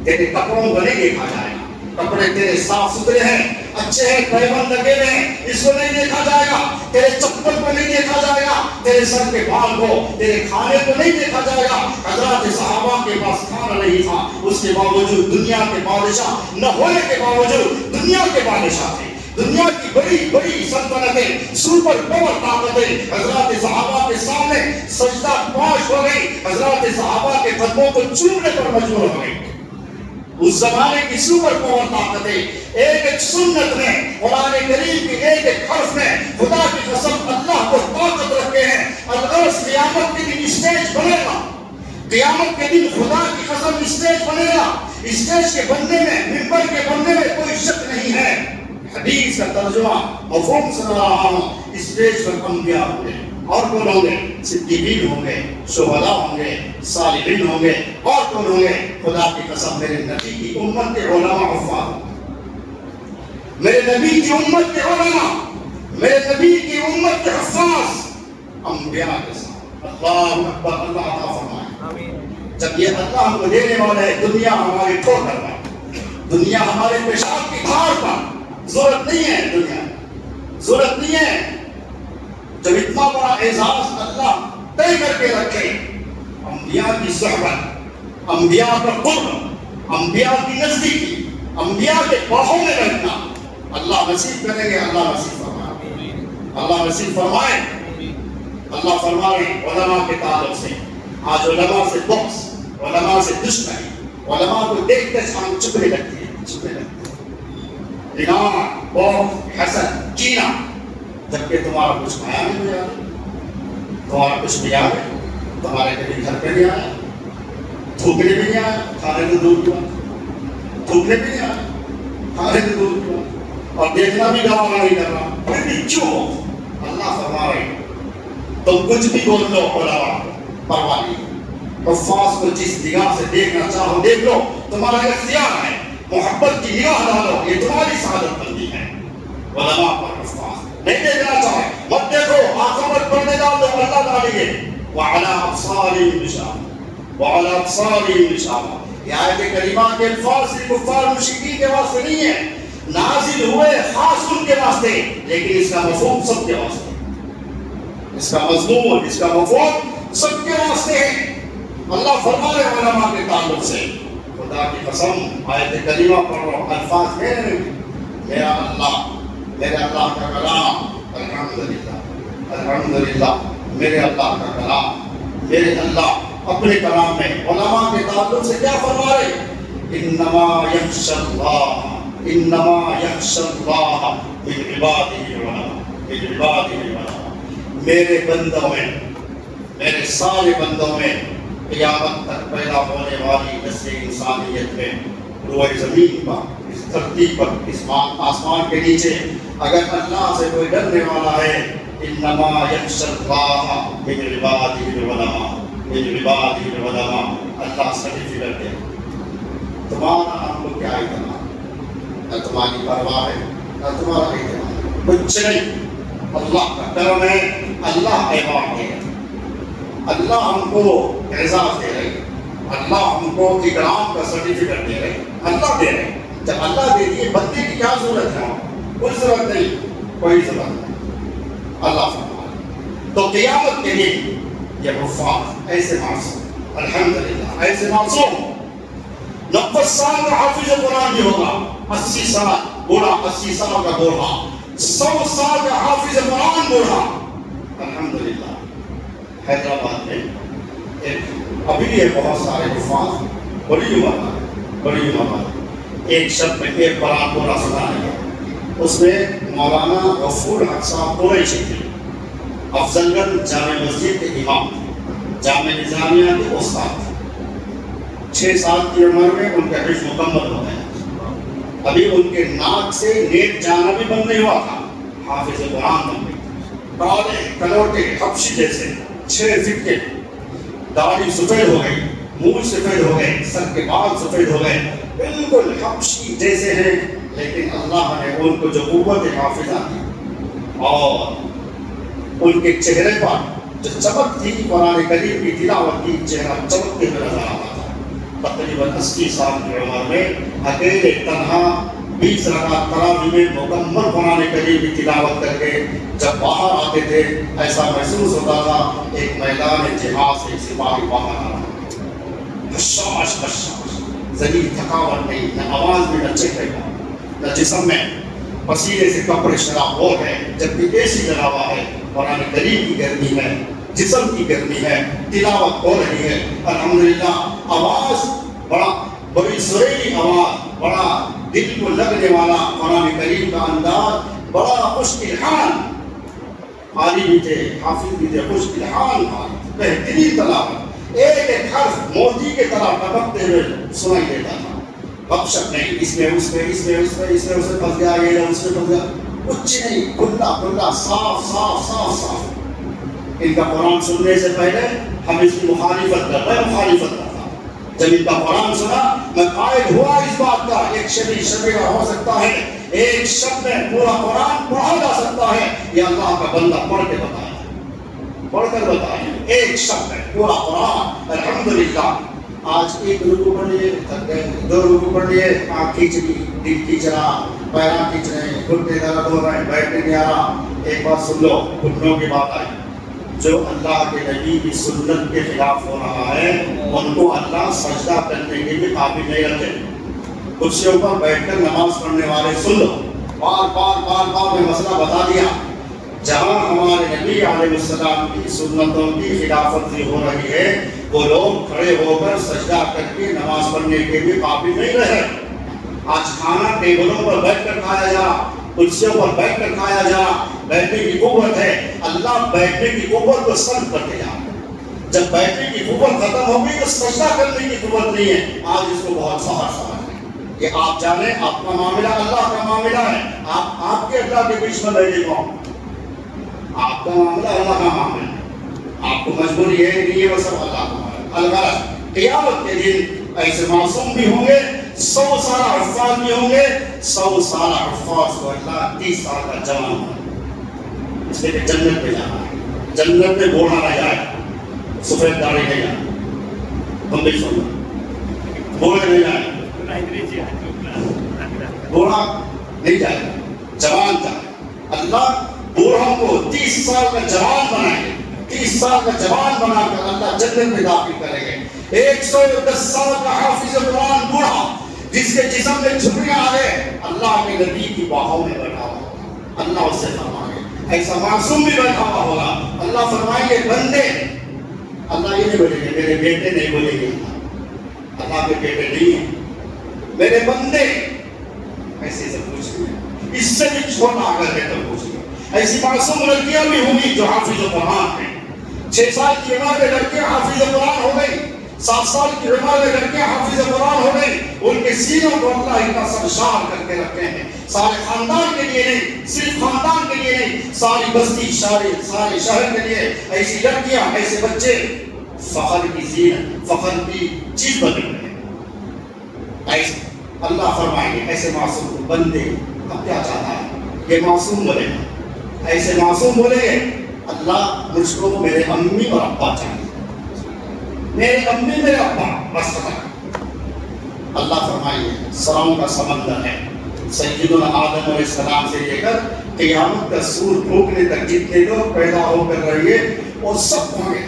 تیرے کپڑوں کو نہیں دیکھا جائے گا، کپڑے تیرے صاف ستھرے ہیں، اچھے ہیں، پیبند لگے ہوئے ہیں، اس کو نہیں دیکھا جائے گا، تیرے چپل کو نہیں دیکھا جائے گا، تیرے سر کے بال کو، تیرے کھانے کو نہیں دیکھا جائے گا۔ حضرات صحابہ کے پاس کھانا نہیں تھا، اس کے باوجود دنیا کے بادشاہ نہ ہونے کے باوجود دنیا کے بادشاہ تھے، دنیا کی بڑی بڑی سلطنتیں، سپر پاور طاقتیں حضرات صحابہ کے سامنے سجدہ پاش ہو گئی، حضرات صحابہ کے قدموں کو چومنے پر مجبور ہو گئی۔ اس زمانے کی سپر پاور طاقتیں ایک ایک سنت میں، قرآن کریم کی ایک ایک حرف میں خدا کی قسم اللہ کو طاقت رکھے ہیں۔ الغرض قیامت کے دن اسٹیج بنے گا، قیامت کے دن خدا کی قسم اسٹیج بنے گا، اسٹیج کے بننے میں، منبر کے بننے میں کوئی شک نہیں ہے۔ حدیث کا ترجمہ مفہوم سن رہا ہوں، اسٹیج پر انبیاء ہوں گے، اور کون ہوں گے؟ صدیقین ہوں گے، شہداء ہوں گے، صالحین ہوں گے، اور کون ہوں گے؟ خدا کی قسم میرے نبی کی امت کے علماء حفاظ، میرے نبی کی امت کے علماء، میرے نبی کی امت کے حفاظ انبیاء کے ساتھ. اللہ اکبر. اللہ عطا فرمائے. جب یہ اللہ ہم کو دینے والا ہے, دنیا ہماری ٹھوکر پر, دنیا ہمارے پیشاب کی دھار پر, ضرورت نہیں ہے دنیا, ضرورت نہیں ہے. جب اتنا بڑا اعزاز اللہ طے کر کے رکھے, انبیاء کی صحبت, انبیاء کا قرب, انبیاء کی نزدیکی, انبیاء کے باہوں میں رہنا, اللہ نصیب کریں گے. اللہ نصیب فرمائے, اللہ نصیب فرمائے. اللہ فرما رہے ہیں علماء کے تعلق سے. آج علماء سے بغض, علماء سے دشمنی, علماء کو دیکھتے ہم چپنے لگتی ہے, چپنے لگتے ہیں. انعام, بغض, حسد, کینہ, جبکہ تمہارا کچھ کھایا نہیں آیا, تمہارا کچھ بھی آیا, تمہارے کبھی گھر پہ نہیں آیا, تھوکنے بھی نہیں آیا, کھانے کو دور کیا, تھوکنے بھی نہیں آیا, کھانے کو دور کیا, اور دیکھنا بھی گوارا نہیں کر رہا, پھر بھی کیوں؟ اللہ فرما رہے ہیں تم کچھ بھی بول لو, علماء پرواہ نہیں, حفاظ کو جس نگاہ سے دیکھنا چاہو دیکھ لو, تمہارا اختیار ہے. محبت کی نگاہ ڈالو, یہ تمہاری سعادت بندی ہے. علماء پر حفاظ نہیں دیکھنا چاہے مت دیکھو, آنکھوں پر پردے ڈال دو, اللہ ڈالیں گے. وعلی ابصارہم غشاوہ, وعلی ابصارہم غشاوہ. یہ آیت کریمہ کے الفاظ صرف کفار مشرکین کے واسطے نہیں ہے, نازل ہوئے خاص ان کے واسطے, لیکن اس کا مفہوم سب کے واسطے, اس کا مضمون, اس کا مفہوم سب کے واسطے ہے. اللہ فرما رہے علماء کے تعلق سے, خدا کی قسم آیت کریمہ پڑھو, الفاظ میرا اللہ, میرے اللہ کا کلام, الحمدللہ, الحمدللہ, میرے اللہ کا کلام, میرے اللہ اپنے کلام میں علماء کے تعلق سے کیا فرما رہے؟ انما یخشی اللہ, انما یخشی اللہ من عبادہ العلماء, من عبادہ العلماء. میرے بندوں میں, میرے سارے بندوں میں, قیامت تک پیدا ہونے والی نسل انسانیت میں, روئے زمین پر, اس دھرتی پر, اس آسمان کے نیچے, اگر اللہ سے کوئی ڈرنے والا ہے, انما یخشی اللہ من عبادہ العلماء, من عبادہ العلماء. اللہ سرٹیفکیٹ دے, تمہارا ہم کو کیا اعتماد, نہ تمہاری پرواہ ہے, نہ تمہارا اعتماد, کچھ نہیں. اللہ کا کرم ہے, اللہ ایوارڈ دے, اللہ ہم کو اعزاز دے رہے, اللہ ہم کو اکرام کا سرٹیفکیٹ دے رہے, اللہ دے رہے. جب اللہ دے دیے, بندے کی کیا ضرورت ہے؟ کوئی ضرورت نہیں, کوئی ضرورت نہیں. اللہ فرمائے تو قیامت کے دن یہ حفاظ ایسے معصوم, الحمدللہ ایسے معصوم, 90 سال کا حافظ قرآن بھی ہوگا, 80 سال بوڑھا, 80 سال کا بوڑھا, 100 سال کا حافظ قرآن بوڑھا, الحمدللہ. حیدرآباد میں ابھی بھی بہت سارے حفاظ, بڑی عمر, ایک شب میں ایک قرآن پورا سنا ہے. اس میں مولانا غفور حق صاحب قریشی تھے, افضل گنج جامع مسجد کے امام, جامع نظامیہ کے استاد. 6 سال کی عمر میں ان کا حفظ مکمل ہو گیا. ابھی ان کے ناک سے نیٹ جانا بھی بند نہیں ہوا تھا, حافظ قرآن بن گئے. کالے کلوٹے حبشی جیسے 6 فٹ کے, داڑھی سفید ہو گئی, منہ سفید ہو گئے, سر کے بال سفید ہو گئے, بالکل حبشی جیسے ہیں. لیکن اللہ نے ان کو جو قوت حافظہ دی اور ان کے چہرے پر جو چمک تھی, قرآن کریم کی تلاوت کی, چہرہ چمکتے ہوئے نظر آتا تھا. تقریباً 80 سال کی عمر میں اکیلے تنہا 20 رکعت تراویح میں مکمل قرآن کریم کی تلاوت کر کے جب باہر آتے تھے, ایسا محسوس ہوتا تھا ایک میدان جہاد سے سپاہی باہر آ رہا ہے. حشاش حشاش, ذلیل, تھکاوٹ نہیں, نہ آواز میں, نہ چہرے پر, نہ جسم میں, پسینے سے کپڑے شراب ہو گئے, جبکہ اے سی لگا ہوا ہے. قرآن کریم کی گرمی ہے, جسم کی گرمی ہے, تلاوت ہو رہی ہے, الحمدللہ. آواز بڑی سریلی آواز, بڑا دل کو لگنے والا قرآن کریم کا انداز, بڑا خوش الحان. عالم بھی تھے, حافظ بھی تھے, خوش الحان تھا, بہترین تلاوت, ایک ایک حرف موتی کے طرح ٹپکتے ہوئے سنائی دیتا تھا. بخشت نہیں, اس میں اس میں اس میں اس میں اس میں اس میں پھنس گیا, یہ اس میں پھنس گیا, کچھ نہیں, کھلا کھلا, صاف صاف صاف صاف. ان کا قرآن سننے سے پہلے ہم اس کی مخالفت کرتا جب ان کا قرآن سنا میں قائل ہوا اس بات کا ایک شبیہ ہو سکتا ہے، ایک شب میں پورا قرآن پڑھا جا سکتا ہے. یہ اللہ کا بندہ پڑھ کے بتایا، پڑھ کر بتایا ایک شب میں پورا قرآن. الحمدللہ آج ایک رکوع پڑھ لیے تھک گئے، 2 رکوع پڑھ لیے آنکھ کھینچ لی، دل کھینچ رہا، پیران کھینچ رہے ہیں، گھٹنے درد ہو رہے ہیں، بیٹھنے نہیں آ رہا. ایک بات سن لو، گھٹنوں کی بات آئی. جو اللہ کے نبی کی سنت کے خلاف ہو رہا ہے ان کو اللہ سجدہ کرنے کے لیے قابل نہیں رکھے. کرسیوں پر بیٹھ کر نماز پڑھنے والے سن لو، بار بار بار بار میں مسئلہ بتا دیا. جہاں ہمارے نبی علیہ السلام کی سنتوں کی خلاف ورزی ہو رہی ہے وہ لوگ کھڑے ہو کر سجدہ کر کے نماز پڑھنے کے لیے قابل نہیں رہے. آج کھانا ٹیبلوں پر بیٹھ کر کھایا جا، کرسیوں پر بیٹھ کر کھایا جا. بیٹھنے کی قوت ہے، اللہ بیٹھنے کی قوت کو سلب کر کے جا. جب بیٹھنے کی قوت ختم ہوگی تو سجدہ کرنے کی قوت نہیں ہے. آج اس کو بہت فخر سمجھ ہے کہ آپ جانیں آپ کا معاملہ اللہ کا معاملہ ہے. آپ کے اللہ کے بیچ میں بیٹھے ہوں، آپ کا معاملہ اللہ کا معاملہ ہے. آپ کو مجبوری ہے نہیں ہے، وہ سب اللہ کا معاملہ. الغرض قیامت کے دن ایسے معصوم بھی ہوں گے، 100 سالہ حفاظ بھی ہوں گے. 100 سالہ حفاظ کو اللہ 30 سال کا جوان ہوگا. اس لیے کہ جنت میں جانا ہے، جنت میں بوڑھا نہ جائے، سفید داڑھی نہیں جائے. تم بھی سن لو، بوڑھے نہیں جائے، بوڑھا نہیں جائے، جوان جائے. اللہ بوڑھوں کو 30 سال کا جوان بنائے، 30 سال کا جوان بنا کر اللہ جنت میں داخل کریں گے. 110 سال کا حافظ قرآن بوڑھا جس کے جسم میں جھرریاں آ گئے اللہ کے نبی کی باہوں میں بیٹھا ہوا، اللہ اس سے فرمائے. ایسا معصوم بھی بیٹھا ہوا ہوگا. اللہ فرمائیں گے بندے، اللہ یہ نہیں بولیں گے میرے بیٹے نہیں بولیں گے، اللہ کے بیٹے نہیں ہیں، میرے بندے. ایسے سب کچھ نہیں، اس سے بھی چھوٹا اگر ہے تو کچھ نہیں. ایسی معصوم لڑکیاں بھی ہوں گی جو حافظ قرآن ہیں. 6 سال کی عمر میں لڑکیاں حافظ قرآن ہو گئی، 7 سال کی عمر میں لڑکیاں حافظ قرآن ہو گئی. ان کے سینوں کو اللہ اتنا سرشار کر کے رکھے ہیں. سارے خاندان کے لیے نہیں، صرف خاندان کے لیے نہیں، ساری بستی سارے شہر کے لیے ایسی لڑکیاں، ایسے بچے فخر کی زینت، فخر کی چیز بن رہے ہیں. ایسے اللہ فرمائیں گے ایسے معصوم بندے. اب کیا چاہتا ہے یہ معصوم بولے گا، ایسے معصوم بولے گے اللہ مجھ کو میرے امی اور ابا چاہیے، میرے امی میرے ابا بس ختم. اللہ فرمائیے سروں کا سمندر ہے، سیدنا آدم علیہ السلام سے لے کر قیامت کا سور پھونکنے تک جتنے لوگ پیدا ہو کر رہیے وہ سب ہوں گے.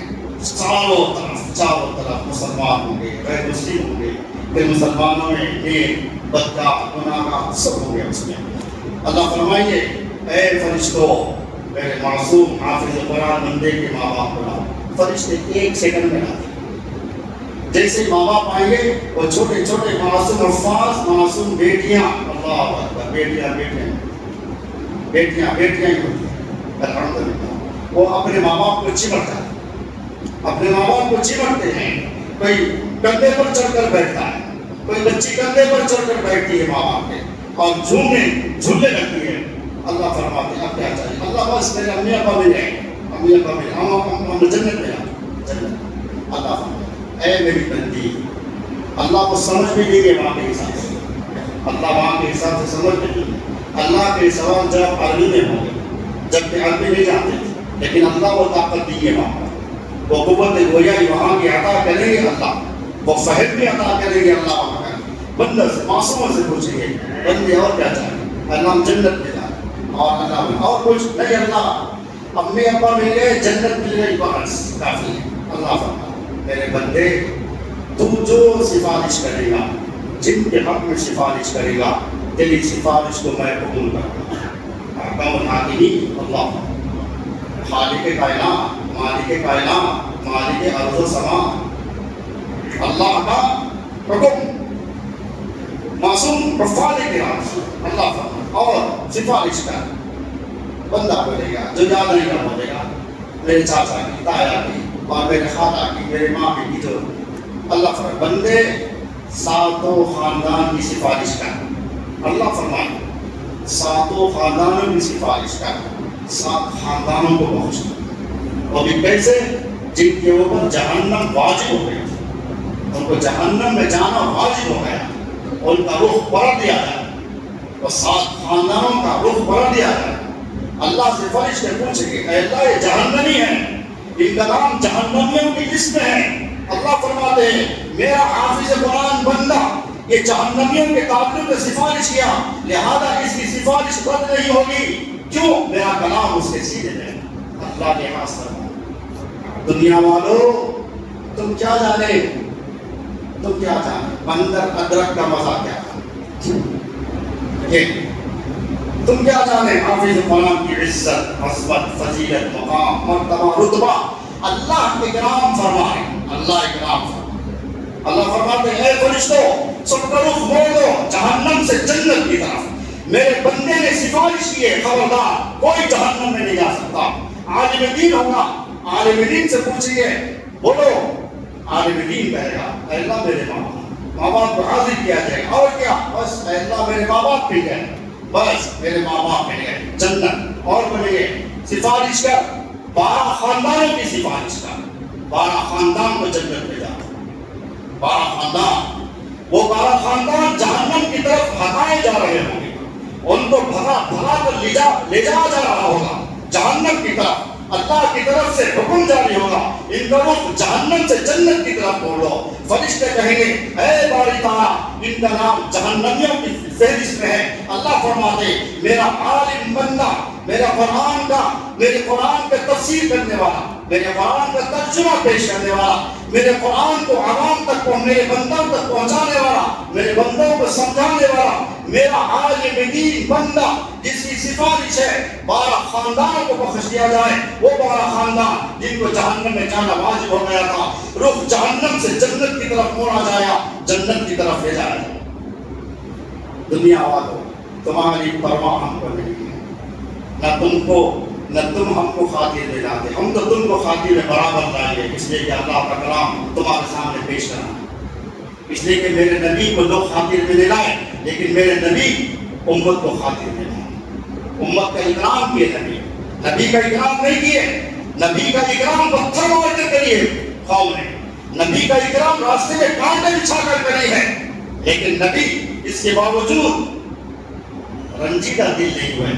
چاروں طرف مسلمان ہوں گے، غیر مسلم ہوں گے، پھر مسلمانوں میں نیک بدکار گناہگار سب ہوں گے اس میں. اللہ فرمائیے اے فرشتوں میرے معصوم حافظ قرآن بندے کے ماں باپ کو لاؤ. فرشتے 1 سیکنڈ میں لاتے. جیسے ماں باپ آئیں گے وہ چھوٹے چھوٹے معصوم حفاظ، معصوم بیٹیاں، اللہ اکبر، بیٹیاں بیٹیاں بیٹیاں بیٹیاں ہی ہوتی ہیں. الحمدللہ وہ اپنے ماں باپ کو چمٹتا ہے، اپنے ماں باپ کو چمٹتے ہیں. کوئی کندھے پر چڑھ کر بیٹھتا ہے، کوئی بچی کندھے پر چڑھ کر بیٹھتی ہے ماں باپ کے اور جھولنے لگتی ہے. اللہ فرماتے ہیں اب کیا چاہیے؟ اللہ بس میرے امی ابا مل جائیں، امی ابا مل ہم جنت میں جائیں. جنت اللہ فرماتے اے میری بندی، اللہ کو سمجھ بھی دیں گے وہاں کے حساب سے، اللہ وہاں کے حساب سے سمجھ بھی دیں گے. اللہ کے سوال جب عربی میں ہوں گے، جب کہ عربی نہیں جانتے تھے، لیکن اللہ وہ طاقت دی ہے وہاں پر، وہ قوت گویائی وہاں کی عطا کریں گے. اللہ وہ فہم بھی عطا کریں گے. اللہ وہاں کا بندہ سے معصوموں سے پوچھیں گے بندے اور کیا چاہیے؟ اللہ ہم جنت میں جائیں اور اللہ اور کچھ نہیں. اللہ امی ابا مل گئے، جنت مل گئی، بس کافی ہے. اللہ فرماتا میرے بندے تو جو سفارش کرے گا، جن کے حق میں سفارش کرے گا، تیری سفارش کو میں قبول کروں گا. حکم الحاکمین اللہ، خالق کائنات، مالک کائنات، مالک ارض و سما، اللہ کا حکم معصوم رفال کے راز اللہ فرماتا اور سفارش کر. بندہ بولے گا جو یاد نہیں کر بولے گا میرے چاچا کی، تایا کی اور میرے خالہ کی، میرے ماں کی جو اللہ فرماتا بندے ساتوں خاندان کی سفارش کر. اللہ فرماتا ساتوں خاندانوں کی سفارش کر، 7 خاندانوں کو پہنچنا. اور بھی کیسے؟ جن کے اوپر جہنم واجب ہو گئی، ان کو جہنم میں جانا واجب ہو گیا، ان کا رخ پلٹ دیا جائے اور 7 خاندانوں کا رخ پلٹ دیا جائے۔ اللہ سے فرشتے پوچھیں گے اے اللہ یہ جہنمی ہیں، ان کا نام جہنمیوں کی لسٹ میں ہے۔ اللہ فرماتے ہیں میرا حافظ قرآن بندہ یہ جہنمیوں کے تعلق میں سفارش کیا، لہذا اس کی سفارش رد نہیں ہوگی، کیوں؟ میرا کلام اس کے سینے میں۔ اللہ نے خاص فرمایا دنیا والوں تم کیا جانے بندر ادرک کا مزہ کیا تم کیا جانے حافظ قرآن کی عزت، عظمت، فضیلت، مقام، مرتبہ، رتبہ اللہ اکرام فرمائے۔ اللہ فرماتے ہیں اے فرشتوں سب کا رخ موڑ دو جہنم سے جنت کی طرف، میرے بندے نے سفارش کی ہے، خبردار کوئی جہنم میں نہیں جا سکتا۔ عالم دین ہوگا، عالم دین سے پوچھئے بولو، عالم دین کہے گا اے اللہ میرے ماں باپ کو حاضر کیا جائے گا، اور کیا؟ بس اے اللہ میرے ماں باپ مل گئے، بس میرے ماں باپ مل گئے جنت، اور بنے گئے سفارش کر 12 خاندانوں کی سفارش کر، 12 خاندان کو جنت میں جا، 12 خاندان، وہ 12 خاندان جہنم کی طرف بھگائے جا رہے ہوں گے، ان کو بھگا کر لے جا رہا ہوگا جہنم کی طرف، اللہ کی طرف سے حکم جاری ہوگا ان کا رخ جہنم سے جنت کی طرف موڑ دو۔ فرشتے کہیں گے اے باری تعالیٰ ان کا نام جہنمیوں کی فہرست میں ہے۔ اللہ فرماتے میرا عالم بندہ میرے قرآن کا تفسیر کرنے والا، میرے قرآن کا ترجمہ پیش کرنے والا، میرے قرآن کو عوام تک میرے بندوں تک پہنچانے والا، میرے بندوں کو سمجھانے والا، میرا عالم دین بندہ جس کی سفارش ہے 12 خاندانوں کو بخش دیا جائے، وہ 12 خاندان جن کو جہنم میں جانا واجب ہو گیا تھا، رخ جہنم سے جنت کی طرف موڑا جایا، جنت کی طرف لے جایا۔ دنیا والوں تمہاری پرواہ ہم کو نہیں ہے، نہ تم ہم کو خاطر لے جاتے، ہم تو تم کو خاطر برابر لائے، اس لیے کہ اللہ کا کلام تمہارے سامنے پیش کرنا، اس لیے کہ میرے نبی کو لوگ خاطر میں لے لائے، لیکن میرے نبی امت کو خاطر میں لائے، امت کا اکرام کیے، نبی کا اکرام نہیں کیے، نبی کا اکرام پتھر مار کر کریے قوم نے، نبی کا اکرام راستے میں کانٹے بچھا کر کری ہے، لیکن نبی اس کے باوجود رنجیدہ دل نہیں ہوئے،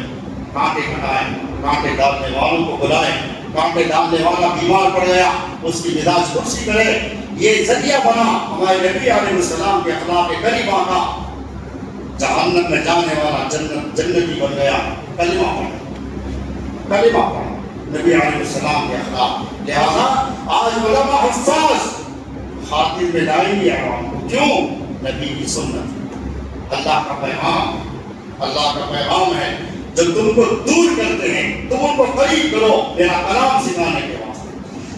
کانٹے کٹائے، کانٹے ڈالنے والوں کو بلائے، کانٹے ڈالنے والا بیمار پڑ گیا اس کی مزاج کرسی کرے، یہ ذریعہ بنا ہمارے نبی علیہ السلام کے اخلاق کریمہ کا، جہنم میں جانے والا جنتی بن گیا، کلمہ پڑھا نبی علیہ السلام کے اخلاق۔ لہذا آج علماء حفاظ خاطر میں لائیں گے عوام کو، کیوں؟ نبی کی سنت، اللہ کا پیغام ہے جو تم کو دور کرتے ہیں، تم ان کو قریب کرو میرا کلام سکھانے کے واسطے،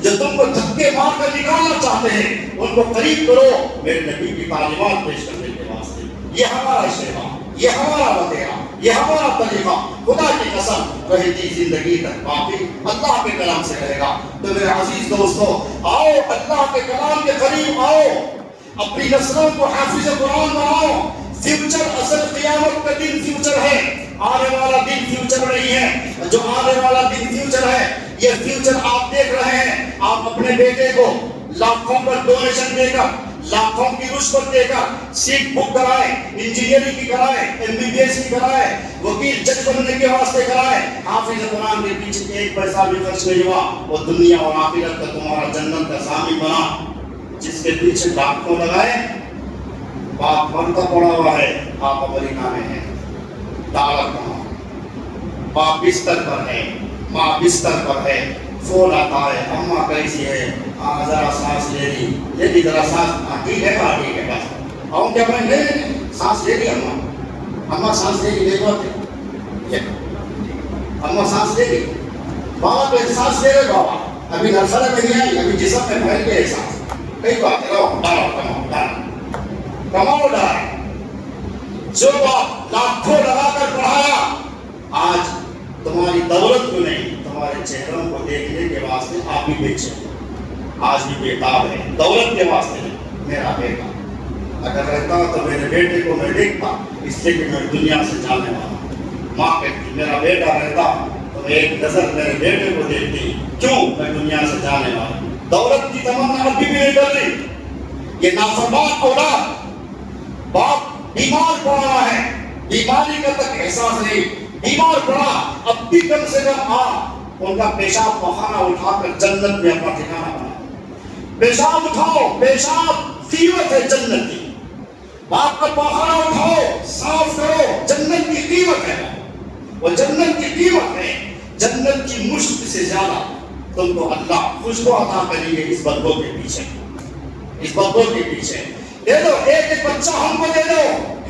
جو تم کو دھکے مار کر نکالنا چاہتے ہیں ان کو قریب کرو میرے نبی کی تعلیمات پیش کرنے کے واسطے۔ یہ ہمارا اشتہار، یہ ہمارا وطیرہ، یہ ہمارا طریقہ، خدا کی قسم رہتی زندگی تک باقی اللہ کے کلام سے رہے گا۔ تو میرے عزیز دوستو آؤ اللہ کے کلام کے قریب آؤ، اپنی نسلوں کو حافظ قرآن بناؤ۔ فیوچر اصل قیامت کا دن فیوچر ہے، آنے والا دن فیوچر نہیں ہے، جو آنے والا دن فیوچر ہے یہ فیوچر آپ دیکھ رہے ہیں۔ آپ اپنے بیٹے کو لاکھوں پر ڈونیشن دے کر، لاکھوں کی رشوت دے کر سیٹ بک کرائے، انجینئرنگ کی کرائے، MBBS کی کرائے، وکیل جج بننے کے واسطے کرائے، حافظ قرآن کے پیچھے ایک پیسہ بھی خرچ نہیں ہوا، وہ دنیا اور آخرت کا تمہارا جنت کا ضامن بنا۔ جس کے پیچھے لاکھوں لگائے، باپ مرتا پڑا ہوا ہے، آپ امریکہ میں ہیں، دعوت کہاں، باپ بستر پر ہے، ماں بستر پر ہے، فون آتا ہے اماں کیسی ہے، ذرا سانس لے لی ذرا سانس، ٹھیک ہے بس ہم کیا بھائی نہیں سانس لے لی اماں سانس لے لی، اماں سانس لے لی، بابا تو سانس لے رہے، بابا ابھی نرسرے میں نہیں آئی، ابھی جسم میں پھیل گئے سانس، کئی بات کماؤ ڈال، جو باپ لاکھوں لگا کر پڑھایا، آج تمہاری دولت کو نہیں تمہارے چہروں کو دیکھنے کے واسطے آپ بھی بیچے، آج بھی بیتاب ہے، دولت کے واسطے نہیں۔ میرا بیٹا اگر رہتا تو میرے بیٹے کو میں دیکھتا، اس لیے کہ میں دنیا سے جانے والا ہوں۔ ماں کہتی میرا بیٹا رہتا تو میں ایک نظر میرے بیٹے کو دیکھتی، کیوں؟ میں دنیا سے جانے والا ہوں۔ دولت کی تمنا ابھی بھی نہیں کر رہی، یہ نافرمان اولاد، باپ بیمار پڑ رہا ہے، بیماری کا تک احساس نہیں، بیمار پڑا، اب بھی کم سے کم ان کا پیشاب پخانا اٹھا کر جنت میں اپنا ٹھکانا بنا، پیشاب اٹھاؤ، پیشاب قیمت ہے جنت کی، باپ کا پخانا اٹھاؤ، صاف کرو، جنت کی قیمت ہے، وہ جنت کی قیمت ہے، جنت کی مشق سے زیادہ تم کو اللہ خوشبو عطا کریں گے اس بدبو کے پیچھے، اس بدبو کے پیچھے دے دو، ایک ایک بچہ ہم کو دے دو،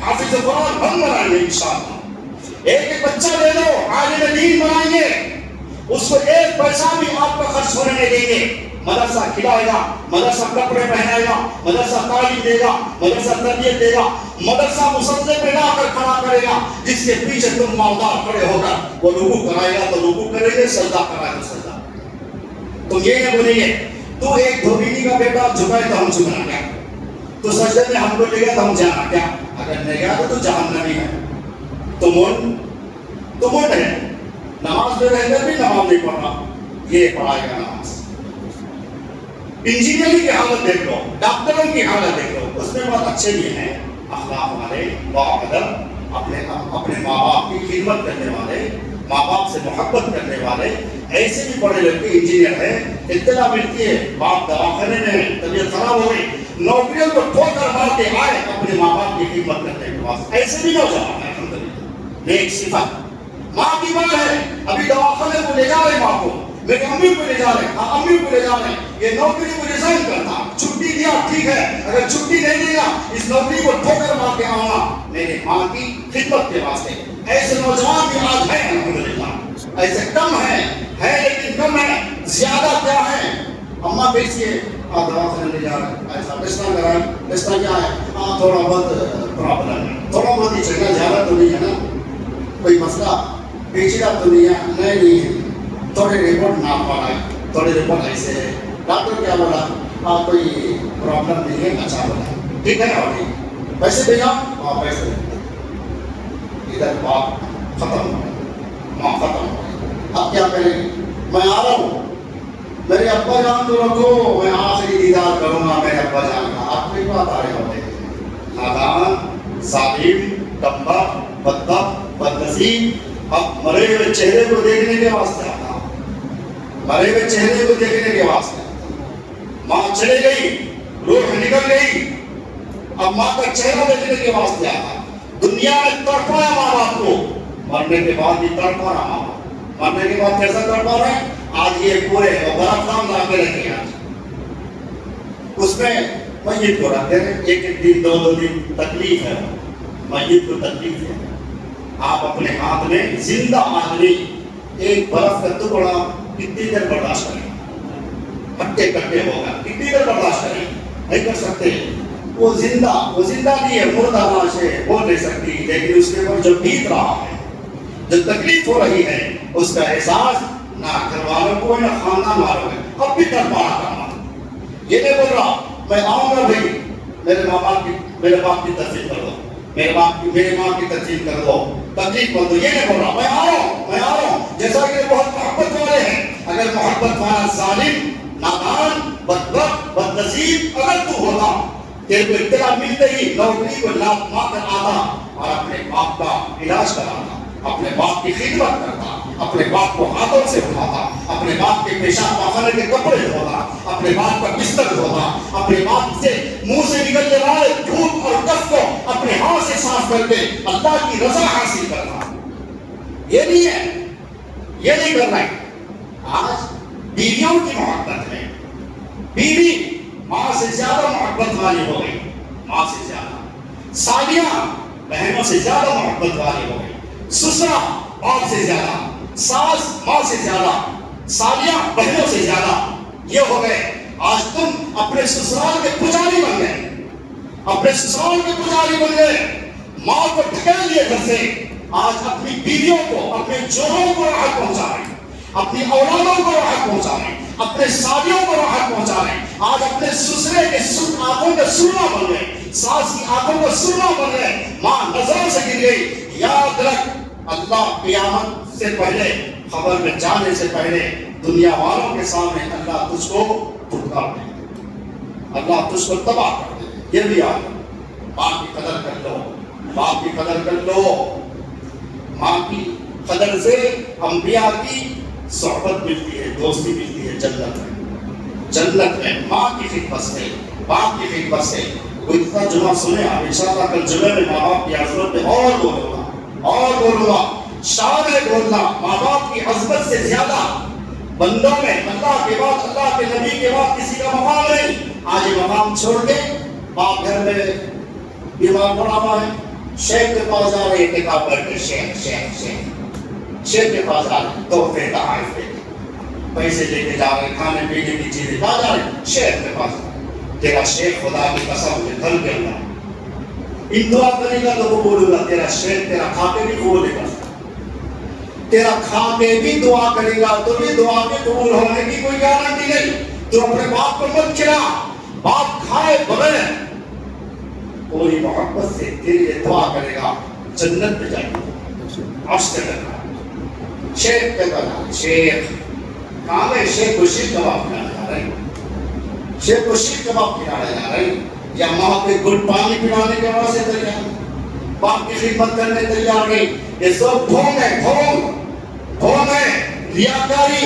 حافظ قرآن ہم بنائیں گے انشاءاللہ، ایک ایک بچہ دے دو، عالم دین بنائیں گے، اس کو ایک پیسہ بھی آپ کا خرچ ہونے نہیں دیں گے، مدرسہ کھلائے گا، مدرسہ کپڑے پہنائے گا، مدرسہ تعلیم دے گا، مدرسہ تربیت دے گا، مدرسہ مسلسل پہ لا کر کھڑا کرے گا، جس کے پیچھے تم مالدار کھڑے ہو کر وہ رکوع کرائے گا تو رکوع کریں گے، سجدہ کرائے گا سجدہ۔ تو یہ نہ بولیں گے تو ایک دھوبینی کا بیٹا جھکائے تو ہم جھکنا کیا، تو سجدے میں ہم کو لے گیا تو ہم جانا کیا، اگر نہیں گیا تو جہنمی ہے، تو منڈ ہے، نماز میں رہ کر بھی نماز نہیں پڑھنا، یہ پڑھائے گا نماز۔ انجینئرنگ کی حالت دیکھ لو، ڈاکٹروں کی حالت دیکھ لو، اس میں بہت اچھے بھی ہیں، اخلاق والے، باادب، اپنے ماں باپ کی خدمت کرنے والے، ماں باپ سے محبت کرنے والے، ایسے بھی پڑھے لڑکے انجینئر ہیں، اطلاع ملتی ہے باپ دواخانے میں طبیعت خراب ہو گئی، نوکریوں کو ٹھوکر مار کے آئے اپنے ماں باپ کی خدمت کرنے کے واسطے، ایسے بھی نوجوان ہیں الحمدللہ، نیک صفت، ماں کی ماں ہے، ابھی دواخانے کو لے جا رہے ماں کو، میری امی کو لے جا رہے ہیں، امی کو لے جا رہے ہیں، یہ نوکری کو ریزائن کرتا، چھٹی دیا ٹھیک ہے، اگر چھٹی نہیں دے گا اس نوکری کو ٹھوکر مار کے آؤں گا میرے ماں کی خدمت کے واسطے۔ ایسے نوجوان بھی آج ہیں الحمدللہ، ایسے کم ہیں لیکن کم ہیں، زیادہ کیا ہے، اماں بیچیے دواخانے لے جا رہے ہیں، ایسا ٹیسٹا کرائیں، ٹیسٹا کیا ہے، تھوڑا بہت پرابلم ہے، تھوڑا بہت ہی چلنا، زیادہ تو نہیں ہے نا، کوئی مسئلہ پیچیدہ تو نہیں ہے، نہیں ہے، تھوڑے رپورٹ نہ پڑھائے، تھوڑے رپورٹ ایسے ہے، ڈاکٹر کیا بولا، کوئی پرابلم نہیں ہے، اچھا بولا، ٹھیک ہے نا، ٹھیک، پیسے بھیجا، پیسے ادھر باپ ختم ہو، ماں ختم ہو، اب کیا کریں گے، میں آ رہا ہوں، میرے ابا جان تو رکھو، میں آخری دیدار کروں گا میرے ابا جان کا، آپ کی بات آ رہے ہوتے ہیں، نادان، ظالم، کمبا، بدبخت، بدنصیب، اب مرے ہوئے چہرے کو دیکھنے کے واسطے آتا، مرے ہوئے چہرے کو دیکھنے کے واسطے، ماں چلے گئی، روح نکل گئی، اب ماں کا چہرہ دیکھنے کے واسطے آتا، دنیا میں تڑپایا ماں باپ کو، مرنے کے بعد بھی تڑپا رہا ماں باپ، مرنے کے بعد کیسا تڑپا رہا ہے، آج یہ پورے برف کام لا کے رکھے آج، اس میں میت کو رکھتے ہیں، ایک ایک دن دو دن تکلیف ہے، میت کو تکلیف ہے، آپ اپنے ہاتھ میں زندہ آدمی ایک برف کا ٹکڑا کتنی دیر برداشت کریں، ہٹے کٹے ہوگا کتنی دیر برداشت کریں، نہیں کر سکتے، وہ زندہ نہیں ہے، مردہ لاش ہے، بول نہیں سکتی، لیکن اس کے اوپر جو بیت رہا ہے، جو تکلیف ہو رہی ہے، اس کا احساس نہ گھر والوں کو نہ خاندان والوں کو، اب بھی کر پا رہا، یہ نہیں بول رہا میں آؤں گا بھائی میرے باپ کی ترجیح کر دو، میرے ماں کی ترجیح کر دو، تکلیف کر دو، یہ نہیں بول رہا میں آ رہا ہوں، جیسا کہ بہت محبت والے ہیں، اگر محبت والا ظالم، نادان، بدبخت، بدنصیب اگر تو ہوتا، تیرے کو اطلاع ملتے ہی نوکری کو لات مار کر آتا اور اپنے باپ کا علاج کراتا، اپنے باپ کی خدمت کرتا، اپنے باپ کو ہاتھوں سے اٹھاتا، اپنے باپ کے پیشاب پاخانے کے کپڑے دھوتا، اپنے باپ کا بستر دھوتا، اپنے باپ سے منہ سے نکلنے والے دھوپ اور کف کو اپنے ہاتھ سے صاف کر کے اللہ کی رضا حاصل کرتا، یہ نہیں ہے، یہ نہیں کرنا ہے۔ آج بیویوں کی محبت ہے، بیوی ماں سے زیادہ محبت والی ہو گئی، ماں سے زیادہ، سالیاں بہنوں سے زیادہ محبت والی ہو گئی، سسرا باپ سے زیادہ، ساس ماں سے زیادہ، سالیاں بہنوں سے زیادہ، یہ ہو گئے۔ آج تم اپنے سسرال کے پجاری بن گئے، اپنے سسرال کے پجاری بن گئے، ماں کو ڈھکیل لیے گھر سے، آج اپنی بیویوں کو، اپنے جوڑوں کو راحت پہنچا رہے ہیں، اپنی اولادوں کو راحت پہنچا رہے ہیں، اپنے سالیوں کو راحت پہنچا رہے ہیں، آج اپنے سسرے کے آنکھوں کا سرما بن گئے، ساس کی آنکھوں کا سرما بن گئے، ماں نظروں سے گر گئی۔ یاد رکھ، اللہ قیامت سے پہلے، خبر میں جانے سے پہلے، دنیا والوں کے سامنے اللہ تجھ کو دھکا دے گا، اللہ تجھ کو تباہ کر دے گا۔ یہ بھی یاد رکھو، ماں کی قدر کر لو، باپ کی قدر کر لو. ماں کی قدر سے انبیاء کی صحبت ملتی ہے، دوستی ملتی ہے جنت میں. جنت میں ماں کی خدمت سے، باپ کی خدمت سے. کوئی اتنا جمعہ سنے آپ انشاءاللہ کل جمعے میں ماں باپ کی عظمت میں اور بولوں گا. شان ہے بولنا ماں باپ کی عظمت سے زیادہ. بندوں میں اللہ کے بعد، اللہ کے نبی کے بعد کسی کا مقام نہیں. آج یہ مقام چھوڑ کے باپ گھر میں بیمار پڑا ہوا ہے، شیخ کے پاس جا رہے اعتکاف کر کے، شیخ کے پاس جا رہے تحفے تحائف لے کے، پیسے لے کے جا رہے، کھانے پینے کی چیزیں کہاں جا رہے؟ شیخ کے پاس. تیرا شیخ خدا کی قسم ہے دھل کے اللہ ان دعا کرے گا تو وہ بولوں گا تیرا شیخ تیرا کھا کے بھی قبول گا، تیرا کھا کے بھی دعا کرے گا تو بھی دعا کے قبول ہونے کی کوئی گارنٹی نہیں. تو اپنے باپ کو مت کھلا، باپ کھائے بغیر پوری محبت سے تیرے لیے دعا کرے گا، جنت میں جائے گا. عرش سے کرنا شیخ کے بنا، شیخ کہاں گئے؟ شیخ کو شیر کباب کھلانے جا رہے ہیں، شیخ کو شیر کباب کھلانے جا رہے ہیں، یا ماں کے گل پانی پلانے کے واسطے تیار، باپ کی خدمت کرنے تیار نہیں. یہ سب ڈھونگ ہے، ڈھونگ ہے، ریاکاری.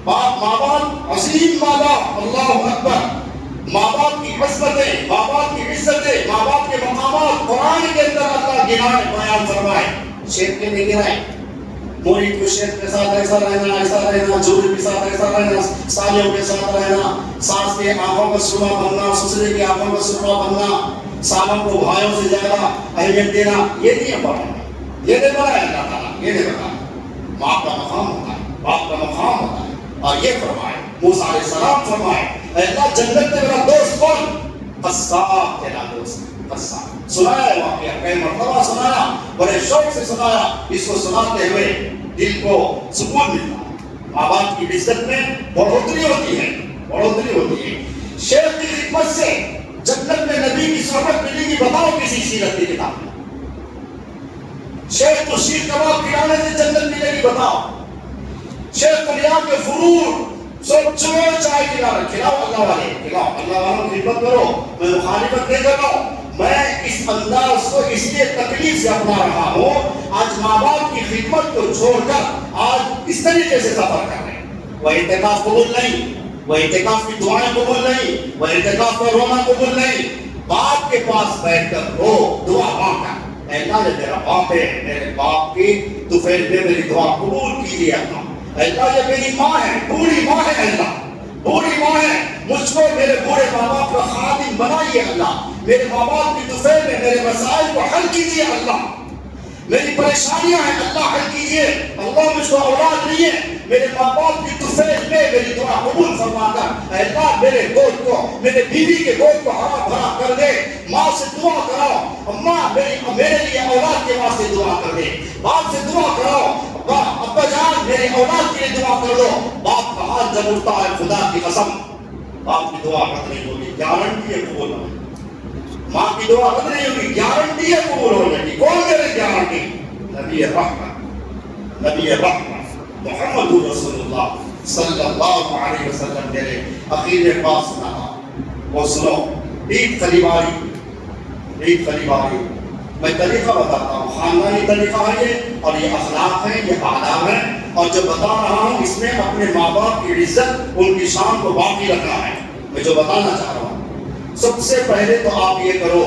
ماں باپ عظیم، ماں باپ اللہ اکبر، ماں باپ کی عظمتیں، ماں باپ کی عزتیں، ماں باپ کے مقامات قرآن کے اندر اللہ گنائے بیان فرمائے. شیخ کے نہیں گنائے. مرید کو شیخ کے ساتھ ایسا رہنا، جوڑے کے ساتھ ایسا رہنا، سالیوں کے ساتھ رہنا، ساس کے آنکھوں کا سرما بننا، سسرے کی آنکھوں کا سرما بننا، سالوں کو بھائیوں سے زیادہ اہمیت دینا، یہ نہیں بڑھانا، یہ نہیں بڑھایا اللہ تعالیٰ، یہ نہیں بڑھایا. ماں کا مقام ہوتا ہے، باپ کا مقام ہوتا ہے. اور یہ فرمائے موسیٰ علیہ السلام فرمائے اے اللہ جنت میں میرا دوست کون؟ قصاب تیرا دوست، قصاب. سنایا واقعہ، کئی مرتبہ سنایا، بڑے شوق سے سنایا. اس کو سناتے ہوئے دل کو سکون ملتا ہے. ماں باپ کی عزت میں بڑھوتری ہوتی ہے. شیخ کی خدمت سے جنت میں نبی کی صحبت ملے گی. بتاؤ کسی سیرت کی کتاب میں شیخ کو شیر کباب کھلانے سے جنت ملے گی؟ بتاؤ. شیخ کو لیا کے فروٹ سب چلو چائے کھلاؤ اللہ والے، کھلاؤ اللہ والوں کی خدمت کرو. میں مخالفت نہیں کر رہا ہوں، میں اس انداز کو اس لیے تکلیف سے اپنا رہا ہوں. آج ماں باپ کی خدمت کو چھوڑ کر آج اس طریقے سے سفر کر رہے ہیں. وہ اعتکاف قبول نہیں، وہ اعتکاف کی دعائیں قبول نہیں، وہ اعتکاف کا رونا قبول نہیں. باپ کے پاس بیٹھ کر رو، دعا مانگا، اے اللہ یہ میرا باپ ہے، میرے باپ کی تو پھر میری دعا قبول کیجیے. اللہ یہ میری ماں ہے، بوڑھی ماں ہے، اللہ بوڑھی ماں ہے، مجھ کو میرے بوڑھے ماں باپ کا خادم بنائیے. اللہ میرے ماں باپ کی دوفیل میں میرے مسائل کو حل کیجیے. اللہ میری پریشانیاں ہیں اللہ حل کیجیے. اللہ مجھ کو اولاد نہیں ہے، میرے ماں باپ کی دوفیل میں میری دعا قبول فرما کر اے اللہ میرے گود کو، میرے بیوی کے گود کو ہرا بھرا کر دے. ماں سے دعا کراؤ، اماں میرے لیے اولاد کے واسطے دعا کر دے. باپ سے دعا کراؤ، ابا جان میرے اولاد کے لیے دعا کر دو. باپ کا ہاتھ جب اٹھتا ہے خدا کی قسم باپ کی دعا رد نہیں ہوگی، گارنٹی ہے قبول ہوگی. ماں کی دعا رد نہیں ہوگی، گارنٹی ہے قبول ہونے کی. کون دے رہے گارنٹی؟ نبی رحمت محمد رسول اللہ صلی اللہ علیہ وسلم میرے عقیدے پاس سنا. وہ سنو، عید قریب آ رہی. میں طریقہ بتاتا ہوں، خاندانی طریقہ ہے یہ، اور یہ اخلاق ہے، یہ آداب ہے. اور جو بتا رہا ہوں اس میں اپنے ماں باپ کی عزت، ان کی شان کو باقی رکھنا ہے. میں جو بتانا چاہ رہا ہوں، سب سے پہلے تو آپ یہ کرو،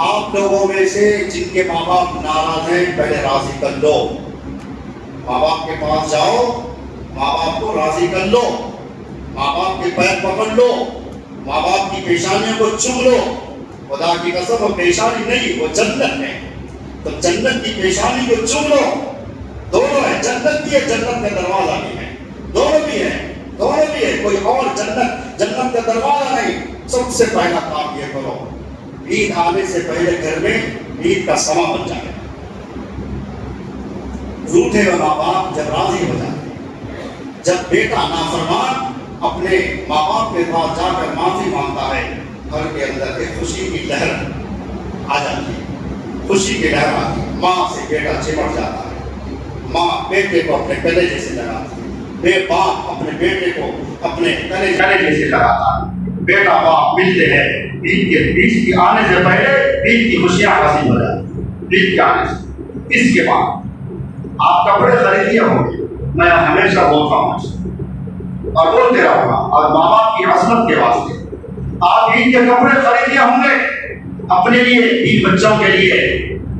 آپ لوگوں میں سے جن کے ماں باپ ناراض ہیں پہلے راضی کر لو. ماں باپ کے پاس جاؤ، ماں باپ کو راضی کر لو، ماں باپ کے پیر پکڑ لو، ماں باپ کی پیشانیوں کو چوم لو. خدا کی قسم وہ پیشانی نہیں، وہ جنت ہے. تو جنت کی پیشانی کو چوم لو. دونوں ہے، جنت بھی ہے، جنت کا دروازہ بھی ہے. دونوں بھی ہے، کوئی اور جنت کا دروازہ نہیں. سب سے پہلا کام یہ کرو، عید آنے سے پہلے گھر میں عید کا سما بن جائے. روٹھے ہوئے ماں باپ جب راضی ہو جاتے، جب بیٹا نافرمان اپنے ماں باپ کے پاس جا کر معافی مانگتا ہے، گھر کے اندر ایک خوشی کی لہر آ جاتی ہے. خوشی کی لہر آتی ہے. ماں سے بیٹا چمٹ جاتا ہے، ماں بیٹے کو اپنے کلیجے سے لگاتی ہے، باپ اپنے بیٹے کو اپنے کلیجے سے لگاتا ہے. بیٹا باپ ملتے ہیں، عید کی آنے سے پہلے عید کی خوشیاں حاصل ہو جاتی، عید کے آنے سے۔ اس کے بعد آپ کپڑے خریدیے ہوں گے، میں ہمیشہ بولتا ہوں اور بولتے رہوں گا، اور ماں باپ کی عصمت کے واسطے آپ عید کے کپڑے خریدیے ہوں گے اپنے لیے، عید بچوں کے لیے،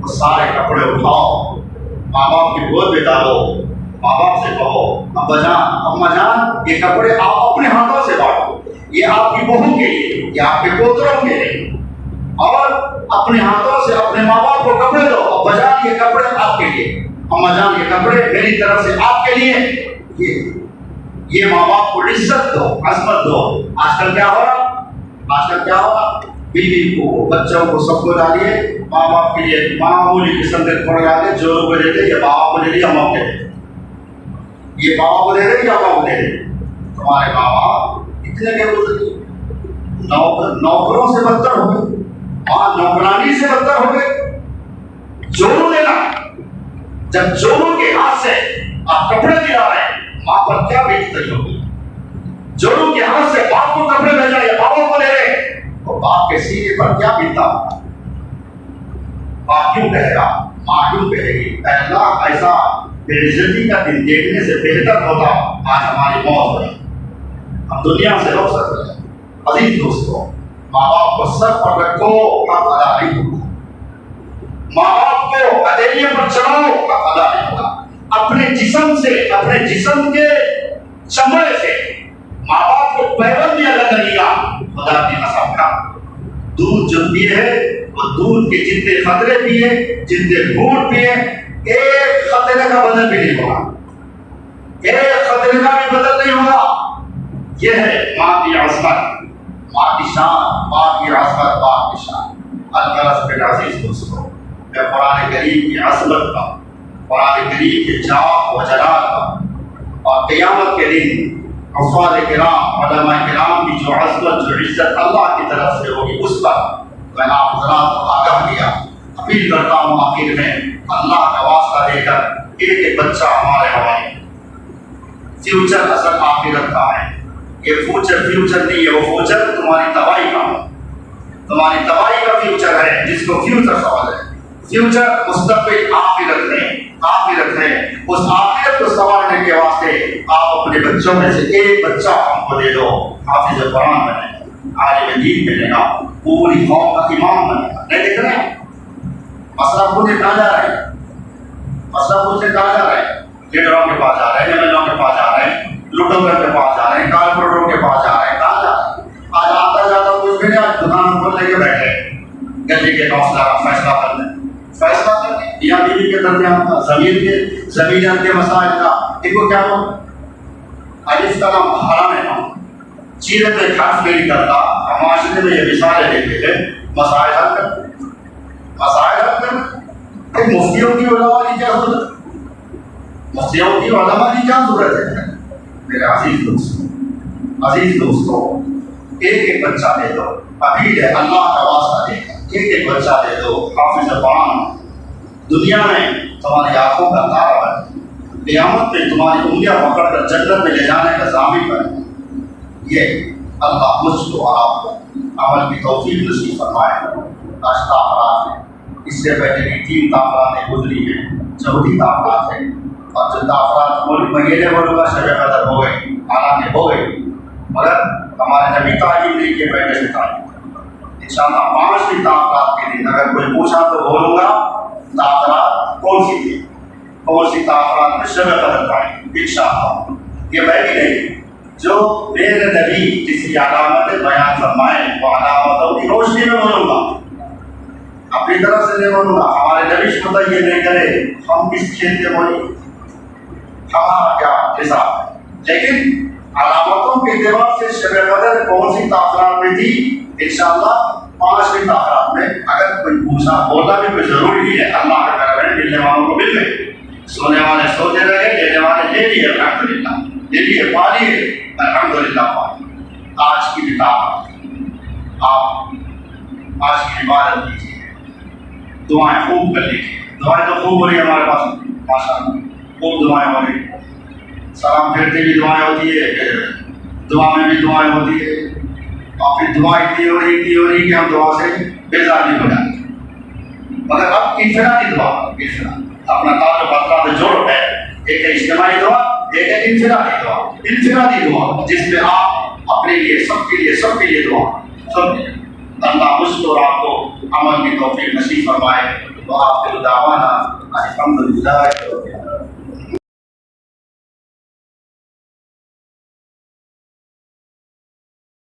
وہ سارے کپڑے اٹھاؤ، ماں باپ کی گود میں ڈالو، ماں باپ سے کہو ابا جان اماں جان یہ کپڑے آپ اپنے ہاتھوں سے بانٹو، یہ آپ کی بہو کے لیے، یہ آپ کے پوتروں کے لیے، اور اپنے ہاتھوں سے اپنے ماں باپ کو کپڑے دو، ابا جان یہ کپڑے آپ کے لیے، اماں جان یہ کپڑے میری طرف سے آپ کے لیے۔ یہ ماں باپ کو عزت دو، عظمت دو۔ آج کل کیا ہو رہا، بیوی کو، بچوں کو، سب کو ڈالیے، ماں باپ کے لیے معمولی قسم کے کپڑے ڈالے، جو روپے دیتے یہ باپ کو دے دے یا ماں کو دے دے، یہ بابا کو دے دے یا ماں کو دے دے۔ تمہارے ماں باپ اتنے بے گزری، نوکروں سے بدتر ہو گئے، ماں نوکرانی سے بدتر ہو گئے۔ جورو دینا، جب جورو کے ہاتھ سے آپ کپڑے دلا رہے ہیں، ماں پر کیا بیٹھتی ہوگی؟ جورو کے ہاتھ سے باپ کو کپڑے بھیجا یا بابا کو دے رہے، تو باپ کے سینے پر کیا بیتا؟ باپ کیوں کہے گا، ماں کیوں کہے گی، اے اللہ ایسا بے عزتی کا دن دیکھنے سے بہتر ہوتا آج ہماری موت ہوئی، ہم دنیا سے رخ سکتے ہیں۔ عزیز دوستو، ماں باپ کو سر پر رکھو، حق ادا نہیں ہوگا، ماں باپ کو ادیلیے پر چڑھاؤ، حق ادا نہیں ہوگا۔ اپنے جسم کے چمڑے سے ماں باپ کو پیبند یا لگنے گا، خدا کی قسم کا دودھ جو پیے ہے وہ دودھ کے جتنے خطرے پیے، جتنے گھونٹ پیے، ایک خطرے کا بدل بھی نہیں ہوگا، ایک خطرے کا بھی بدل نہیں ہوگا۔ یہ ہے ماں کی عظمت، ماں کی شان، ماں کی عظمت، ماں کی شان۔ الغرض میرے عزیز دوستو، میں قرآن کریم کی عظمت کا، قرآن کریم کے جلال و جلال کا، اور قیامت کے دن حفاظ کرام، علماء کرام کی جو عظمت، جو عزت اللہ کی طرف سے ہوگی، اس پر میں آپ حضرات کو آگاہ کیا۔ اپیل کرتا ہوں آخر میں اللہ کا واسطہ دے کر، ایک بچہ ہمارے فیوچر اصل آخرت کا ہے، یہ فیوچر نہیں ہے، وہ فیوچر تمہاری تباہی کا ہے، تمہاری تباہی کا فیوچر ہے، جس کو فیوچر سمجھ ہے۔ فیوچر مستقبل آخرت ہے، اس آخرت کو سنوارنے کے واسطے آپ اپنے بچوں میں سے ایک بچہ ہم کو دے دو، حافظ قرآن بنے گا، عالم دین بنے گا، پوری قوم کا امام بنے گا۔ نہیں دیکھ رہے ہیں مسئلہ پوچھے کہاں جا رہے ہیں، مسئلہ پوچھے کہاں جا رہے ہیں، لیڈروں کے پاس جا رہے ہیں، ایم ایل اے کے پاس جا رہے ہیں، لوٹوگر کے پاس جا رہے ہیں، کارپوریٹروں کے پاس جا رہے ہیں، کہاں جا رہے ہیں؟ آج آتا جاتا کچھ بھی نہیں، آج دکان پر لے کے بیٹھے گلی کے کونسلر کا فیصلہ کرنے یا بیوی کے درمیان کا، زمین کے مسائل کا، ان کو کیا بولتا الف کا نام حرام ہے، چیرے پہ خرچ نہیں کرتا، معاشرے میں یہ مثالیں دیتے ہیں، مسائل حل کرتے، مسائل حل کرتے۔ مفتیوں کی علماء کی کیا ضرورت ہے، مفتیوں کی علماء کی کیا ضرورت ہے؟ میرے عزیز دوستو، ایک بچہ دے دو، اپیل ہے اللہ کا واسطہ دے کر، ایک بچہ دے دو، حافظ قرآن دنیا میں تمہاری آنکھوں کا تارا ہے، قیامت میں تمہاری انگلیاں پکڑ کر جنت میں لے جانے کا ضامن بنے۔ یہ اللہ مجھ کو اور آپ کو عمل کی توفیق نصیب فرمائے۔ آج تاخرات ہے، اس سے پہلے بھی 3 تاخراتیں گزری ہیں، چوتھی تاخرات ہے، اور جو تاخرات ملک میں یہ بولوں گا شب قدر ہو گئی، حالانکہ ہو گئی، مگر ہمارے نبی تعلیم نہیں کے پہلے سے تعلیم۔ انشاءاللہ 5ویں تاخرات کے دن اگر کوئی پوچھا تو بولوں گا تاخرات کون سی تھی، کون سی تاخرات میں شب قدر پائیں انشاءاللہ۔ یہ میں بھی نہیں، جو میرے نبی جس کی علامتیں بیان فرمائیں وہ علامتوں کی روشنی میں بولوں گا، اپنی طرف سے نہیں بولوں گا۔ ہمارے نبی شمتا یہ نہیں کرے ہم کس کھیت میں بولیں، ہمارا کیا حساب ہے، لیکن علامتوں کے اعتبار سے شب قدر کون سی تاخرات میں تھی انشاءاللہ 5ویں تاخرات میں۔ اگر کوئی پوچھا بولنا بھی کوئی ضروری ہے، اللہ کا کرم ہے، ملنے والوں کو مل گئے، سونے والے سوتے رہے، لینے والے لے لیے، الحمدللہ لے لیے، پا لیے، الحمدللہ پا لیے۔ آج کی کتاب آپ آج کی عبادت کیجیے، دعائیں خوب کر لیجیے، دعائیں تو خوب ہو رہی ہے ہمارے پاس ماشاءاللہ، خوب دعائیں ہو رہی ہیں، سلام پھیرتے بھی دعائیں ہوتی ہے، دعا میں بھی دعائیں ہوتی ہے، اور پھر دعا اتنی ہو رہی کہ ہم دعا سے بیزار نہیں ہو جاتے. مگر اب انفرادی دعا اپنا تعلق افراد جوڑ ہے. ایک ہے اجتماعی دعا، ایک ہے انفرادی دعا. انفرادی دعا جس میں آپ اپنے لیے سب کے لیے دعا سب. اللہ مجھ کو اور آپ کو عمل کی توفیق نصیب فرمائے. تو آپ کے دعوانا الحمدللہ.